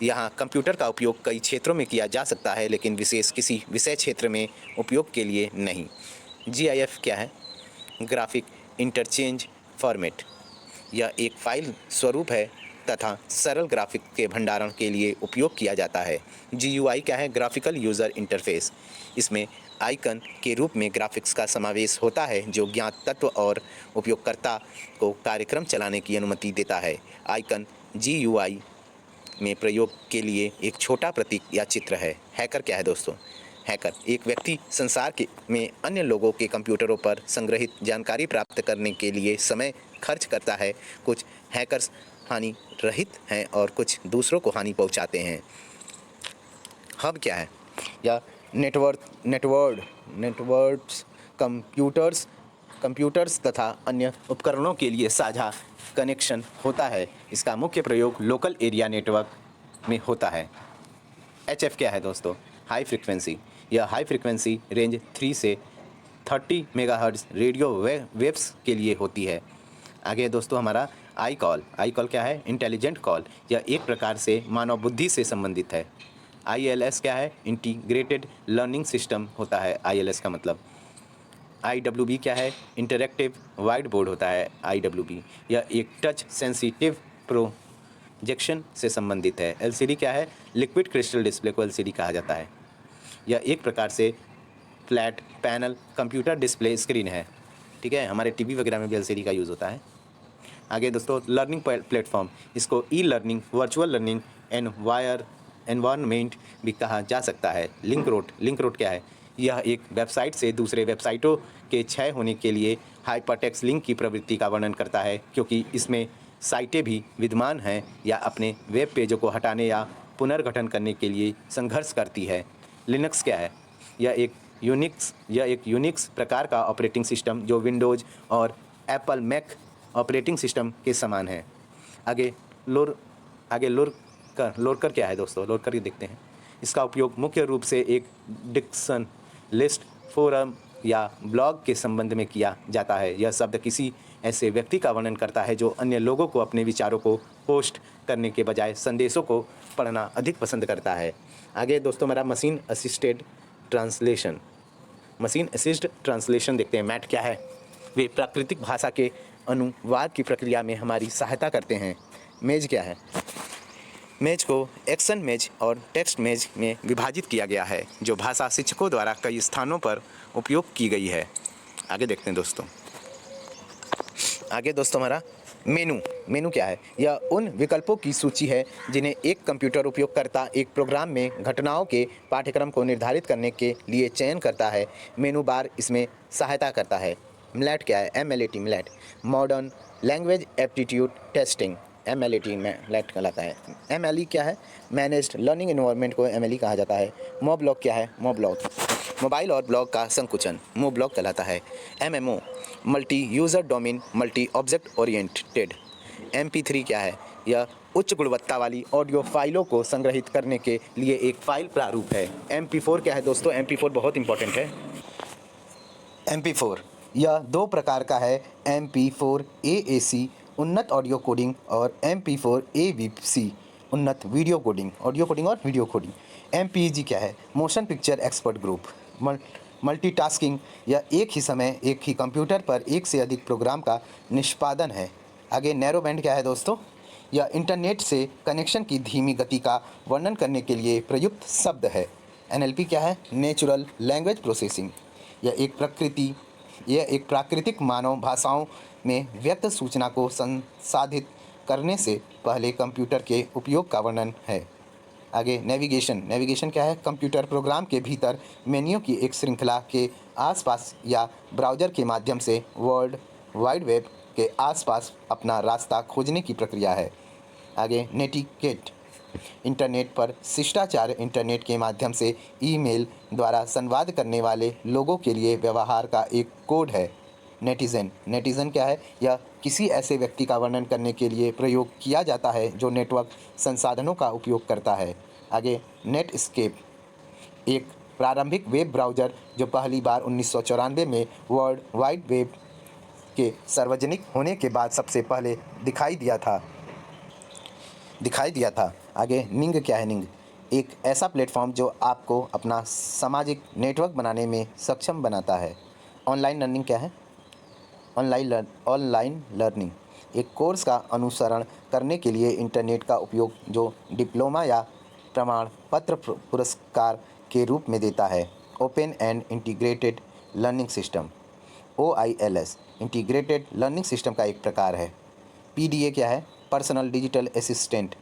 यहाँ कंप्यूटर का उपयोग कई क्षेत्रों में किया जा सकता है, लेकिन विशेष किसी विषय क्षेत्र में उपयोग के लिए नहीं। GIF क्या है? Graphic interchange format. यह एक फाइल स्वरूप है तथा सरल ग्राफिक के भंडारण के लिए उपयोग किया जाता है। GUI क्या है? Graphical user interface. इसमें आइकन के रूप में ग्राफिक्स का समावेश होता है जो ज्ञात तत्व और उपयोगकर्ता को कार्यक्रम चलाने की अनुमति देता है। आइकन GUI में प्रयोग के लिए एक छोटा प्रतीक या चित्र है। हैकर क्या है दोस्तों? हैकर एक व्यक्ति संसार में अन्य लोगों के कंप्यूटरों पर संग्रहित जानकारी प्राप्त करने के लिए समय खर्च करता है। कुछ हैकर्स हानि रहित हैं और कुछ दूसरों को हानि पहुंचाते हैं। हब क्या है? या नेटवर्क्स कंप्यूटर्स तथा अन्य उपकरणों के लिए साझा कनेक्शन होता है। इसका मुख्य प्रयोग लोकल एरिया नेटवर्क में होता है। HF क्या है दोस्तों? High frequency. यह हाई फ्रीक्वेंसी रेंज 3 से 30 मेगाहर्ट्ज़ रेडियो वेव्स के लिए होती है। आगे दोस्तों हमारा आई कॉल क्या है? Intelligent call. यह एक प्रकार से मानव बुद्धि से संबंधित है। ILS क्या है? इंटीग्रेटेड लर्निंग सिस्टम होता है ILS का मतलब। IWB क्या है? इंटरैक्टिव वाइट बोर्ड होता है IWB। यह एक टच सेंसिटिव प्रोजेक्शन से संबंधित है। LCD क्या है? लिक्विड क्रिस्टल डिस्प्ले को LCD कहा जाता है। यह एक प्रकार से flat panel computer display screen है। ठीक है, हमारे टीवी वगैरह में भी LCD का यूज़ होता है। आगे दोस्तों लर्निंग प्लेटफॉर्म, इसको ई-लर्निंग, वर्चुअल लर्निंग एनवायरनमेंट भी कहा जा सकता है। लिंक रोड क्या है? यह एक वेबसाइट से दूसरे वेबसाइटों के क्षय होने के लिए हाइपरटेक्स्ट लिंक की प्रवृत्ति का वर्णन करता है, क्योंकि इसमें साइटें भी विद्यमान हैं या अपने वेब पेजों को हटाने या पुनर्गठन करने के लिए संघर्ष करती है। लिनक्स क्या है? यह एक यूनिक्स प्रकार का ऑपरेटिंग सिस्टम जो विंडोज़ और एप्पल मैक ऑपरेटिंग सिस्टम के समान है। आगे लोरकर क्या है दोस्तों? लोरकर ये देखते हैं। इसका उपयोग मुख्य रूप से एक डिस्कशन लिस्ट, फोरम या ब्लॉग के संबंध में किया जाता है। यह शब्द किसी ऐसे व्यक्ति का वर्णन करता है जो अन्य लोगों को अपने विचारों को पोस्ट करने के बजाय संदेशों को पढ़ना अधिक पसंद करता है। आगे दोस्तों मेरा मशीन असिस्टेड ट्रांसलेशन देखते हैं। मैट क्या है? वे प्राकृतिक भाषा के अनुवाद की प्रक्रिया में हमारी सहायता करते हैं। मेज क्या है? मेज को एक्शन मेज और टेक्स्ट मेज में विभाजित किया गया है, जो भाषा शिक्षकों द्वारा कई स्थानों पर उपयोग की गई है। आगे देखते हैं दोस्तों। आगे दोस्तों हमारा मेनू क्या है? यह उन विकल्पों की सूची है जिन्हें एक कंप्यूटर उपयोगकर्ता एक प्रोग्राम में घटनाओं के पाठ्यक्रम को निर्धारित करने के लिए चयन करता है। मेनू बार इसमें सहायता करता है। MLAT क्या है? MLAT modern language aptitude testing, MLAT कहलाता है। MLE क्या है? मैनेज्ड लर्निंग एनवायरनमेंट को MLE कहा जाता है। मोब्लॉग क्या है? मोबाइल और ब्लॉग का संकुचन मोब्लॉग कहलाता है। MMO multi user domain multi object oriented. MP3 क्या है? यह उच्च गुणवत्ता वाली ऑडियो फाइलों को संग्रहित करने के लिए एक फाइल प्रारूप है। MP4 क्या है दोस्तों? MP4 बहुत इंपॉर्टेंट है। MP4 यह दो प्रकार का है, MP4 AAC उन्नत ऑडियो कोडिंग और MP4 AVC उन्नत वीडियो कोडिंग, ऑडियो कोडिंग और वीडियो कोडिंग। MPEG क्या है? Motion picture expert group. Multitasking यह एक ही समय एक ही कंप्यूटर पर एक से अधिक प्रोग्राम का निष्पादन है। आगे नैरो बैंड क्या है दोस्तों? यह इंटरनेट से कनेक्शन की धीमी गति का वर्णन करने के लिए प्रयुक्त शब्द है। NLP क्या है? Natural language processing. यह एक प्राकृतिक मानव भाषाओं में व्यक्त सूचना को संसाधित करने से पहले कंप्यूटर के उपयोग का वर्णन है। आगे नेविगेशन क्या है? कंप्यूटर प्रोग्राम के भीतर मेन्यू की एक श्रृंखला के आसपास या ब्राउज़र के माध्यम से वर्ल्ड वाइड वेब के आसपास अपना रास्ता खोजने की प्रक्रिया है। आगे इंटरनेट पर शिष्टाचार इंटरनेट के माध्यम से ईमेल द्वारा संवाद करने वाले लोगों के लिए व्यवहार का एक कोड है। नेटिज़न, नेटिज़न क्या है? यह किसी ऐसे व्यक्ति का वर्णन करने के लिए प्रयोग किया जाता है जो नेटवर्क संसाधनों का उपयोग करता है। आगे नेटस्केप, एक प्रारंभिक वेब ब्राउज़र जो पहली बार 1994 में वर्ल्ड वाइड वेब के सार्वजनिक होने के बाद सबसे पहले दिखाई दिया था। आगे निंग क्या है? निंग एक ऐसा प्लेटफॉर्म जो आपको अपना सामाजिक नेटवर्क बनाने में सक्षम बनाता है। ऑनलाइन लर्निंग क्या है? ऑनलाइन लर्निंग एक कोर्स का अनुसरण करने के लिए इंटरनेट का उपयोग जो डिप्लोमा या प्रमाण पत्र पुरस्कार के रूप में देता है। Open and integrated learning system, OILS integrated learning system का एक प्रकार है। PDA क्या है? Personal digital assistant.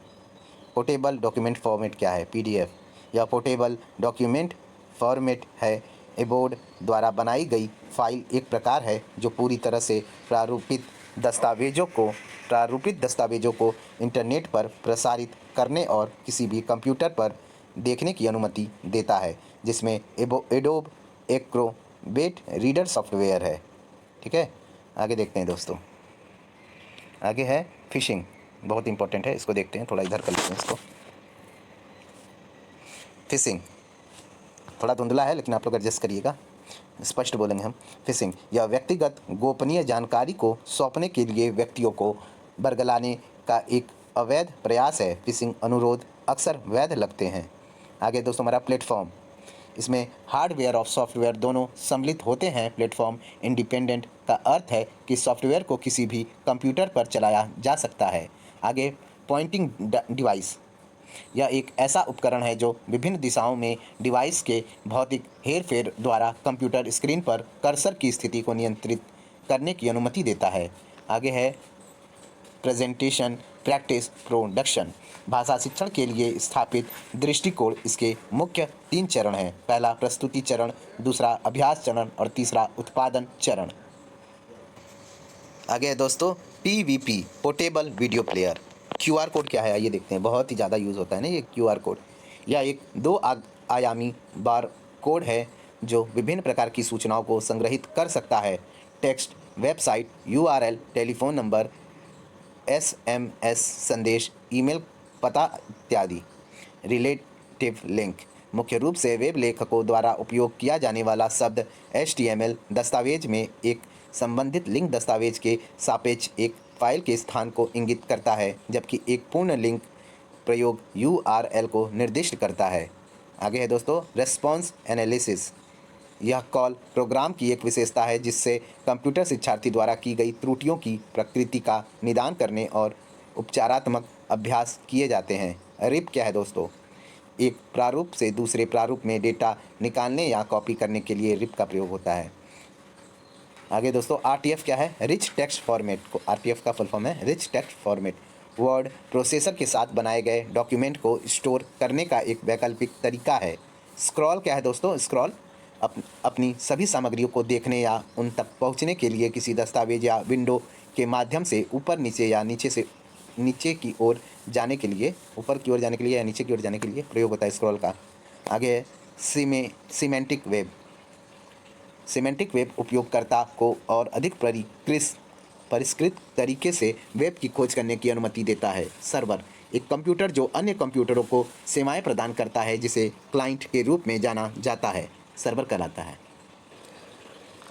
Portable document format क्या है? PDF यह पोर्टेबल डॉक्यूमेंट फॉर्मेट है। बोर्ड द्वारा बनाई गई फाइल एक प्रकार है जो पूरी तरह से प्रारूपित दस्तावेजों को इंटरनेट पर प्रसारित करने और किसी भी कंप्यूटर पर देखने की अनुमति देता है, जिसमें एडोब एक्रोबैट रीडर सॉफ्टवेयर है। ठीक है, आगे देखते हैं दोस्तों। आगे है फिशिंग, बहुत इंपॉर्टेंट है, इसको देखते हैं। थोड़ा इधर कर लेते हैं इसको। फिशिंग थोड़ा धुंधला है लेकिन आप लोग एडजस्ट करिएगा, स्पष्ट बोलेंगे हम। फिशिंग यह व्यक्तिगत गोपनीय जानकारी को सौंपने के लिए व्यक्तियों को बरगलाने का एक अवैध प्रयास है। फिशिंग अनुरोध अक्सर वैध लगते हैं। आगे दोस्तों हमारा प्लेटफॉर्म, इसमें हार्डवेयर और सॉफ्टवेयर दोनों सम्मिलित होते हैं। प्लेटफॉर्म इंडिपेंडेंट का अर्थ है कि सॉफ्टवेयर को किसी भी कंप्यूटर पर चलाया जा सकता है। आगे पॉइंटिंग डिवाइस, यह एक ऐसा उपकरण है जो विभिन्न दिशाओं में डिवाइस के भौतिक हेरफेर द्वारा कंप्यूटर स्क्रीन पर कर्सर की स्थिति को नियंत्रित करने की अनुमति देता है। आगे है प्रेजेंटेशन प्रैक्टिस प्रोडक्शन, भाषा शिक्षण के लिए स्थापित दृष्टिकोण। इसके मुख्य 3 चरण हैं। पहला प्रस्तुति चरण, दूसरा अभ्यास चरण और तीसरा उत्पादन चरण। आगे है दोस्तों PVP portable video player. QR code क्या है आइए देखते हैं, बहुत ही ज़्यादा यूज़ होता है ना ये QR कोड। यह एक 2 आयामी बार कोड है जो विभिन्न प्रकार की सूचनाओं को संग्रहित कर सकता है। Text, website, URL, telephone number, SMS संदेश, ईमेल पता इत्यादि। रिलेटिव लिंक मुख्य रूप से वेब लेखकों द्वारा उपयोग किया जाने वाला शब्द। HTML दस्तावेज में एक संबंधित लिंक दस्तावेज के सापेक्ष एक फाइल के स्थान को इंगित करता है, जबकि एक पूर्ण लिंक प्रयोग URL को निर्दिष्ट करता है। आगे है दोस्तों रेस्पॉन्स एनालिसिस, यह कॉल प्रोग्राम की एक विशेषता है जिससे कंप्यूटर शिक्षार्थी द्वारा की गई त्रुटियों की प्रकृति का निदान करने और उपचारात्मक अभ्यास किए जाते हैं। रिप क्या है दोस्तों? एक प्रारूप से दूसरे प्रारूप में डेटा निकालने या कॉपी करने के लिए रिप का प्रयोग होता है। आगे दोस्तों RTF क्या है? रिच टेक्स्ट फॉर्मेट को RTF का फुल फॉर्म है rich text format. Word processor के साथ बनाए गए डॉक्यूमेंट को स्टोर करने का एक वैकल्पिक तरीका है। स्क्रॉल क्या है दोस्तों? स्क्रॉल अपनी सभी सामग्रियों को देखने या उन तक पहुंचने के लिए किसी दस्तावेज या विंडो के माध्यम से ऊपर नीचे या नीचे की ओर जाने के लिए, ऊपर की ओर जाने के लिए या नीचे की ओर जाने के लिए प्रयोग होता है स्क्रॉल का। आगे है सिमेंटिक वेब। सिमेंटिक वेब उपयोगकर्ता को और अधिक परिष्कृत तरीके से वेब की खोज करने की अनुमति देता है। सर्वर एक कंप्यूटर जो अन्य कंप्यूटरों को सेवाएं प्रदान करता है, जिसे क्लाइंट के रूप में जाना जाता है, सर्वर कहलाता है।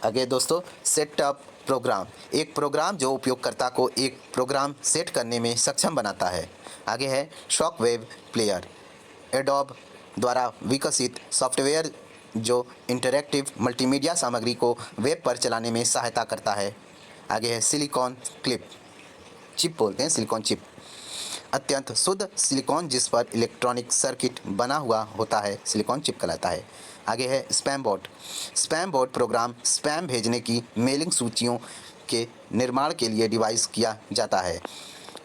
आगे दोस्तों सेटअप प्रोग्राम, एक प्रोग्राम जो उपयोगकर्ता को एक प्रोग्राम सेट करने में सक्षम बनाता है। आगे है शॉकवेव प्लेयर, एडोब द्वारा विकसित सॉफ्टवेयर जो इंटरैक्टिव मल्टीमीडिया सामग्री को वेब पर चलाने में सहायता करता है। आगे है सिलिकॉन चिप बोलते हैं, सिलिकॉन चिप, अत्यंत शुद्ध सिलिकॉन जिस पर इलेक्ट्रॉनिक सर्किट बना हुआ होता है, सिलिकॉन चिप कहलाता है। आगे है स्पैम बोट प्रोग्राम स्पैम भेजने की मेलिंग सूचियों के निर्माण के लिए डिवाइस किया जाता है।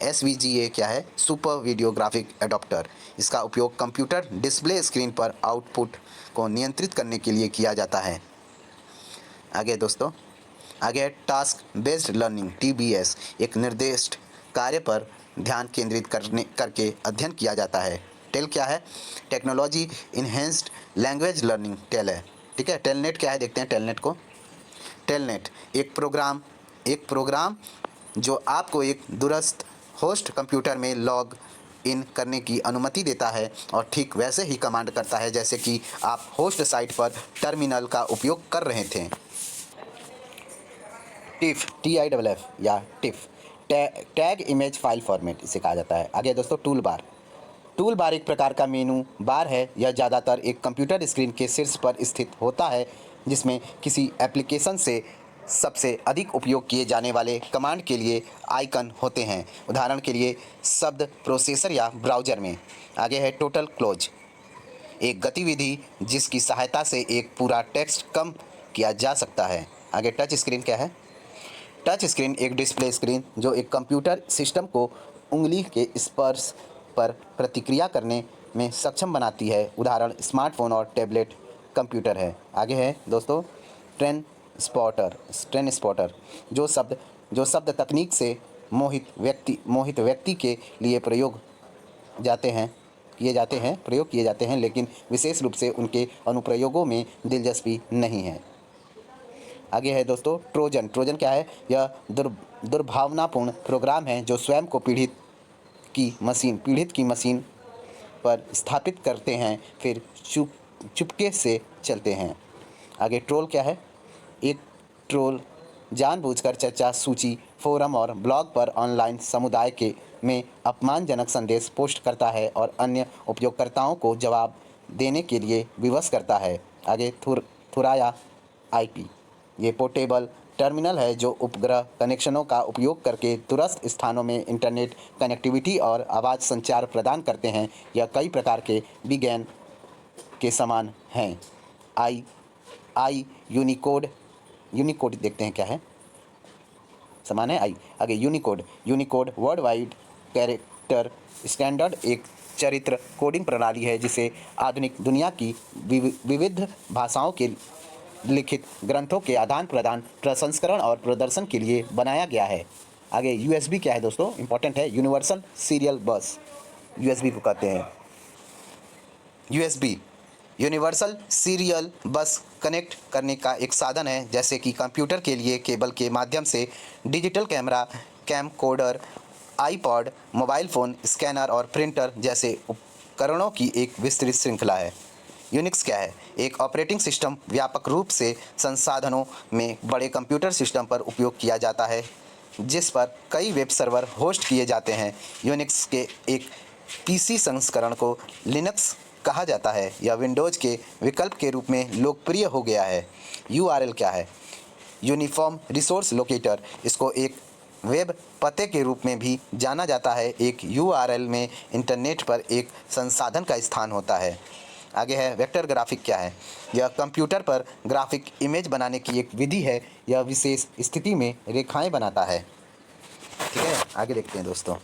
SVGA क्या है? सुपर वीडियोग्राफिक एडॉप्टर, इसका उपयोग कंप्यूटर डिस्प्ले स्क्रीन पर आउटपुट को नियंत्रित करने के लिए किया जाता है। आगे दोस्तों आगे है टास्क बेस्ड लर्निंग TBS, एक निर्दिष्ट कार्य पर ध्यान केंद्रित करके अध्ययन किया जाता है। टेल क्या है? Technology enhanced language learning TELL है। ठीक है, टेलनेट क्या है, देखते हैं टेलनेट को। टेलनेट एक प्रोग्राम जो आपको एक दूरस्थ होस्ट कंप्यूटर में लॉग इन करने की अनुमति देता है और ठीक वैसे ही कमांड करता है जैसे कि आप होस्ट साइट पर टर्मिनल का उपयोग कर रहे थे। टिफ, TIFF या tiff, tag image file format इसे कहा जाता है। आगे दोस्तों टूल बार एक प्रकार का मेनू बार है। यह ज़्यादातर एक कंप्यूटर स्क्रीन के शीर्ष पर स्थित होता है जिसमें किसी एप्लीकेशन से सबसे अधिक उपयोग किए जाने वाले कमांड के लिए आइकन होते हैं, उदाहरण के लिए शब्द प्रोसेसर या ब्राउज़र में। आगे है टोटल क्लोज, एक गतिविधि जिसकी सहायता से एक पूरा टेक्स्ट कम किया जा सकता है। आगे टच स्क्रीन क्या है? टच स्क्रीन एक डिस्प्ले स्क्रीन जो एक कंप्यूटर सिस्टम को उंगली के स्पर्श पर प्रतिक्रिया करने में सक्षम बनाती है, उदाहरण स्मार्टफोन और टैबलेट कंप्यूटर है। आगे है दोस्तों ट्रेन स्पॉटर, जो शब्द तकनीक से मोहित व्यक्ति के लिए प्रयोग किए जाते हैं लेकिन विशेष रूप से उनके अनुप्रयोगों में दिलचस्पी नहीं है। आगे है दोस्तों ट्रोजन क्या है? यह दुर्भावनापूर्ण प्रोग्राम है जो स्वयं को पीड़ित की मशीन पर स्थापित करते हैं फिर चुपके से चलते हैं। आगे ट्रोल क्या है? एक ट्रोल जानबूझकर चर्चा सूची, फोरम और ब्लॉग पर ऑनलाइन समुदाय में अपमानजनक संदेश पोस्ट करता है और अन्य उपयोगकर्ताओं को जवाब देने के लिए विवश करता है। आगे थुराया IP, ये पोर्टेबल टर्मिनल है जो उपग्रह कनेक्शनों का उपयोग करके दूरस्थ स्थानों में इंटरनेट कनेक्टिविटी और आवाज़ संचार प्रदान करते हैं। यह कई प्रकार के बिगेन के समान हैं। आई यूनिकोड देखते हैं क्या है, समान है आई। आगे Unicode world wide character standard एक चरित्र कोडिंग प्रणाली है जिसे आधुनिक दुनिया की विविध भाषाओं के लिखित ग्रंथों के आदान प्रदान, प्रसंस्करण और प्रदर्शन के लिए बनाया गया है। आगे USB क्या है दोस्तों, इंपॉर्टेंट है, यूनिवर्सल सीरियल बस, USB को कहते हैं। USB यूनिवर्सल सीरियल बस कनेक्ट करने का एक साधन है, जैसे कि कंप्यूटर के लिए केबल के माध्यम से digital camera, camcorder, iPod, mobile phone, scanner और प्रिंटर जैसे उपकरणों की एक विस्तृत श्रृंखला है। यूनिक्स क्या है? एक ऑपरेटिंग सिस्टम व्यापक रूप से संसाधनों में बड़े कंप्यूटर सिस्टम पर उपयोग किया जाता है जिस पर कई वेब सर्वर होस्ट किए जाते हैं। यूनिक्स के एक PC संस्करण को लिनक्स कहा जाता है। यह विंडोज़ के विकल्प के रूप में लोकप्रिय हो गया है। URL क्या है? यूनिफॉर्म रिसोर्स लोकेटर, इसको एक वेब पते के रूप में भी जाना जाता है। एक URL में इंटरनेट पर एक संसाधन का स्थान होता है। आगे है वेक्टर ग्राफिक क्या है? यह कंप्यूटर पर ग्राफिक इमेज बनाने की एक विधि है। यह विशेष स्थिति में रेखाएं बनाता है। ठीक है, आगे देखते हैं दोस्तों।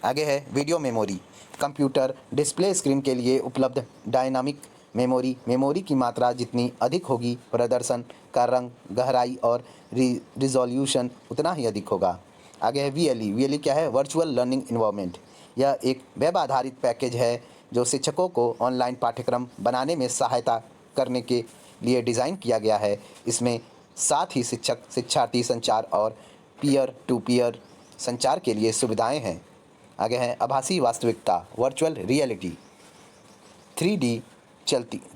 आगे है video memory, computer display screen के लिए उपलब्ध डायनामिक मेमोरी की मात्रा जितनी अधिक होगी, प्रदर्शन का रंग, गहराई और रिजोल्यूशन उतना ही अधिक होगा। आगे है VLE क्या है? वर्चुअल लर्निंग इन्वायरमेंट, यह एक वेब आधारित पैकेज है जो शिक्षकों को ऑनलाइन पाठ्यक्रम बनाने में सहायता करने के लिए डिज़ाइन किया गया है। इसमें साथ ही शिक्षार्थी संचार और पीयर टू पीयर संचार के लिए सुविधाएं हैं। आगे है आभासी वास्तविकता, वर्चुअल रियलिटी, 3D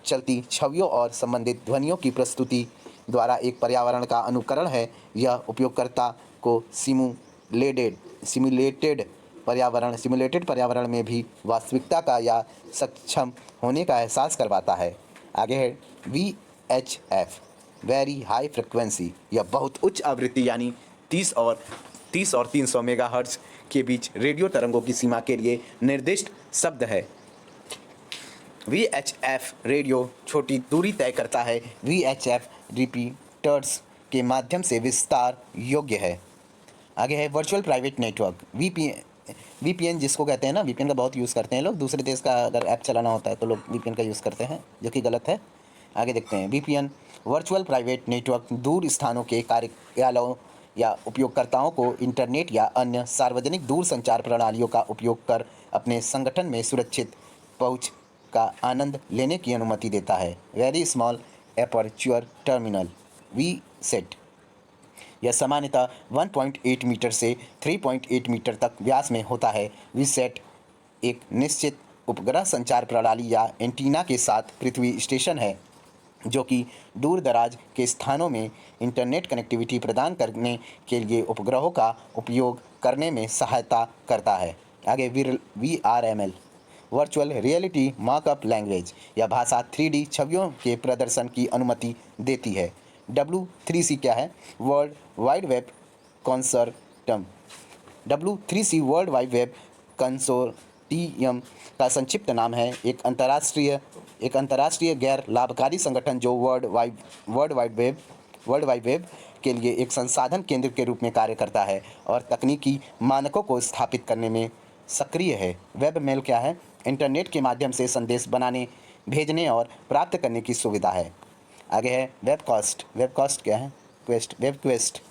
चलती छवियों और संबंधित ध्वनियों की प्रस्तुति द्वारा एक पर्यावरण का अनुकरण है। यह उपयोगकर्ता को सिमुलेटेड पर्यावरण में भी वास्तविकता का या सक्षम होने का एहसास करवाता है। आगे है VHF, वेरी हाई फ्रिक्वेंसी, यह बहुत उच्च आवृत्ति यानी 30 और 300 मेगाहर्ट्ज के बीच रेडियो तरंगों की सीमा के लिए निर्दिष्ट शब्द है। VHF रेडियो छोटी दूरी तय करता है। VHF रिपीटर्स के माध्यम से विस्तार योग्य है। आगे है वर्चुअल प्राइवेट नेटवर्क, VPN जिसको कहते हैं ना, VPN का बहुत यूज़ करते हैं लोग। दूसरे देश का अगर ऐप चलाना होता है तो लोग VPN का यूज़ करते हैं, जो कि गलत है। आगे देखते हैं VPN वर्चुअल प्राइवेट नेटवर्क दूर स्थानों के कार्यालयों या उपयोगकर्ताओं को इंटरनेट या अन्य सार्वजनिक दूर संचार प्रणालियों का उपयोग कर अपने संगठन में सुरक्षित पहुंच का आनंद लेने की अनुमति देता है। Very small aperture terminal VSAT यह सामान्यतः 1.8 मीटर से 3.8 मीटर तक व्यास में होता है। वीसेट एक निश्चित उपग्रह संचार प्रणाली या एंटीना के साथ पृथ्वी स्टेशन है जो कि दूर दराज के स्थानों में इंटरनेट कनेक्टिविटी प्रदान करने के लिए उपग्रहों का उपयोग करने में सहायता करता है। आगे VRML virtual reality markup language यह भाषा 3D छवियों के प्रदर्शन की अनुमति देती है। W3C क्या है? World wide web consortium. W3C world wide web consortium का संक्षिप्त नाम है। एक अंतर्राष्ट्रीय गैर लाभकारी संगठन जो वर्ल्ड वाइड वेब के लिए एक संसाधन केंद्र के रूप में कार्य करता है और तकनीकी मानकों को स्थापित करने में सक्रिय है। वेब मेल क्या है? इंटरनेट के माध्यम से संदेश बनाने, भेजने और प्राप्त करने की सुविधा है। आगे है वेबकास्ट। वेबकास्ट क्या है? वेब क्वेस्ट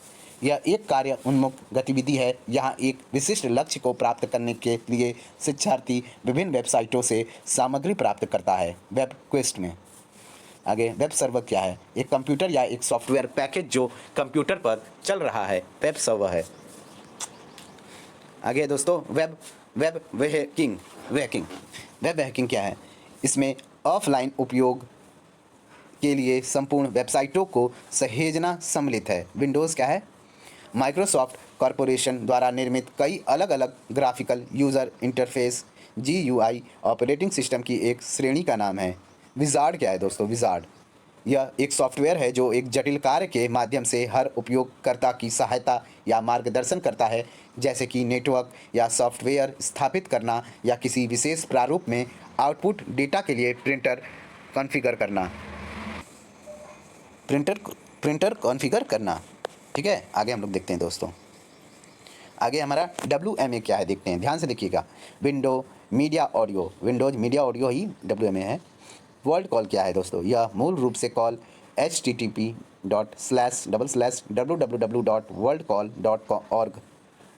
यह एक कार्य उन्मुख गतिविधि है। यहाँ एक विशिष्ट लक्ष्य को प्राप्त करने के लिए शिक्षार्थी विभिन्न वेबसाइटों से सामग्री प्राप्त करता है वेब क्वेस्ट में। आगे वेब सर्वर क्या है? एक कंप्यूटर या एक सॉफ्टवेयर पैकेज जो कंप्यूटर पर चल रहा है, वेब सर्वर है। आगे दोस्तों वेब हैकिंग क्या है? इसमें ऑफलाइन उपयोग के लिए संपूर्ण वेबसाइटों को सहेजना सम्मिलित है। विंडोज़ क्या है? माइक्रोसॉफ्ट कॉरपोरेशन द्वारा निर्मित कई अलग अलग graphical user interface GUI operating system की एक श्रेणी का नाम है। विज़ार्ड क्या है दोस्तों? विज़ार्ड यह एक सॉफ्टवेयर है जो एक जटिल कार्य के माध्यम से हर उपयोगकर्ता की सहायता या मार्गदर्शन करता है, जैसे कि नेटवर्क या सॉफ्टवेयर स्थापित करना या किसी विशेष प्रारूप में आउटपुट डेटा के लिए प्रिंटर कॉन्फ़िगर करना। ठीक है, आगे हम लोग देखते हैं दोस्तों। आगे हमारा WMA क्या है देखते हैं, ध्यान से देखिएगा। विंडोज़ मीडिया ऑडियो ही WMA है। वर्ल्ड कॉल क्या है दोस्तों? यह मूल रूप से कॉल http://www.worldcall.org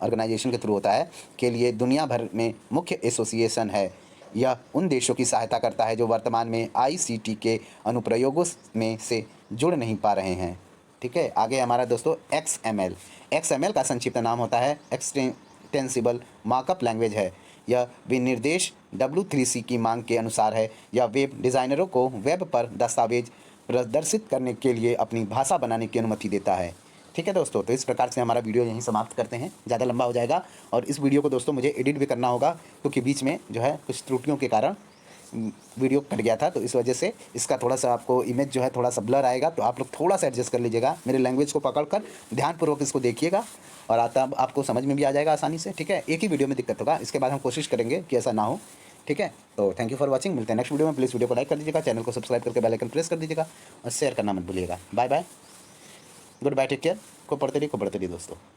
ऑर्गेनाइजेशन के थ्रू होता है के लिए दुनिया भर में मुख्य एसोसिएशन है। यह उन देशों की सहायता करता है जो वर्तमान में ICT के अनुप्रयोगों में से जुड़ नहीं पा रहे हैं। ठीक है, आगे हमारा दोस्तों XML का संक्षिप्त नाम होता है एक्सटेंसिबल मार्कअप लैंग्वेज है। यह विनिर्देश W3C की मांग के अनुसार है। यह वेब डिज़ाइनरों को वेब पर दस्तावेज प्रदर्शित करने के लिए अपनी भाषा बनाने की अनुमति देता है। ठीक है दोस्तों, तो इस प्रकार से हमारा वीडियो यहीं समाप्त करते हैं, ज़्यादा लंबा हो जाएगा और इस वीडियो को दोस्तों मुझे एडिट भी करना होगा क्योंकि बीच में जो है कुछ त्रुटियों के कारण वीडियो कट गया था, तो इस वजह से इसका थोड़ा सा आपको इमेज जो है थोड़ा सा ब्लर आएगा, तो आप लोग थोड़ा सा एडजस्ट कर लीजिएगा। मेरे लैंग्वेज को पकड़कर ध्यानपूर्वक इसको देखिएगा और आपको समझ में भी आ जाएगा आसानी से। ठीक है, एक ही वीडियो में दिक्कत होगा, इसके बाद हम कोशिश करेंगे कि ऐसा ना हो। ठीक है, तो थैंक यू फॉर वॉचिंग। मिलते हैं नेक्स्ट वीडियो में। प्लीज़ वीडियो को लाइक कर दीजिएगा, चैनल को सब्सक्राइब करके बेल आइकन प्रेस कर दीजिएगा और शेयर करना मत भूलिएगा। Bye bye, goodbye, take care. को पढ़ते रहिए दोस्तों।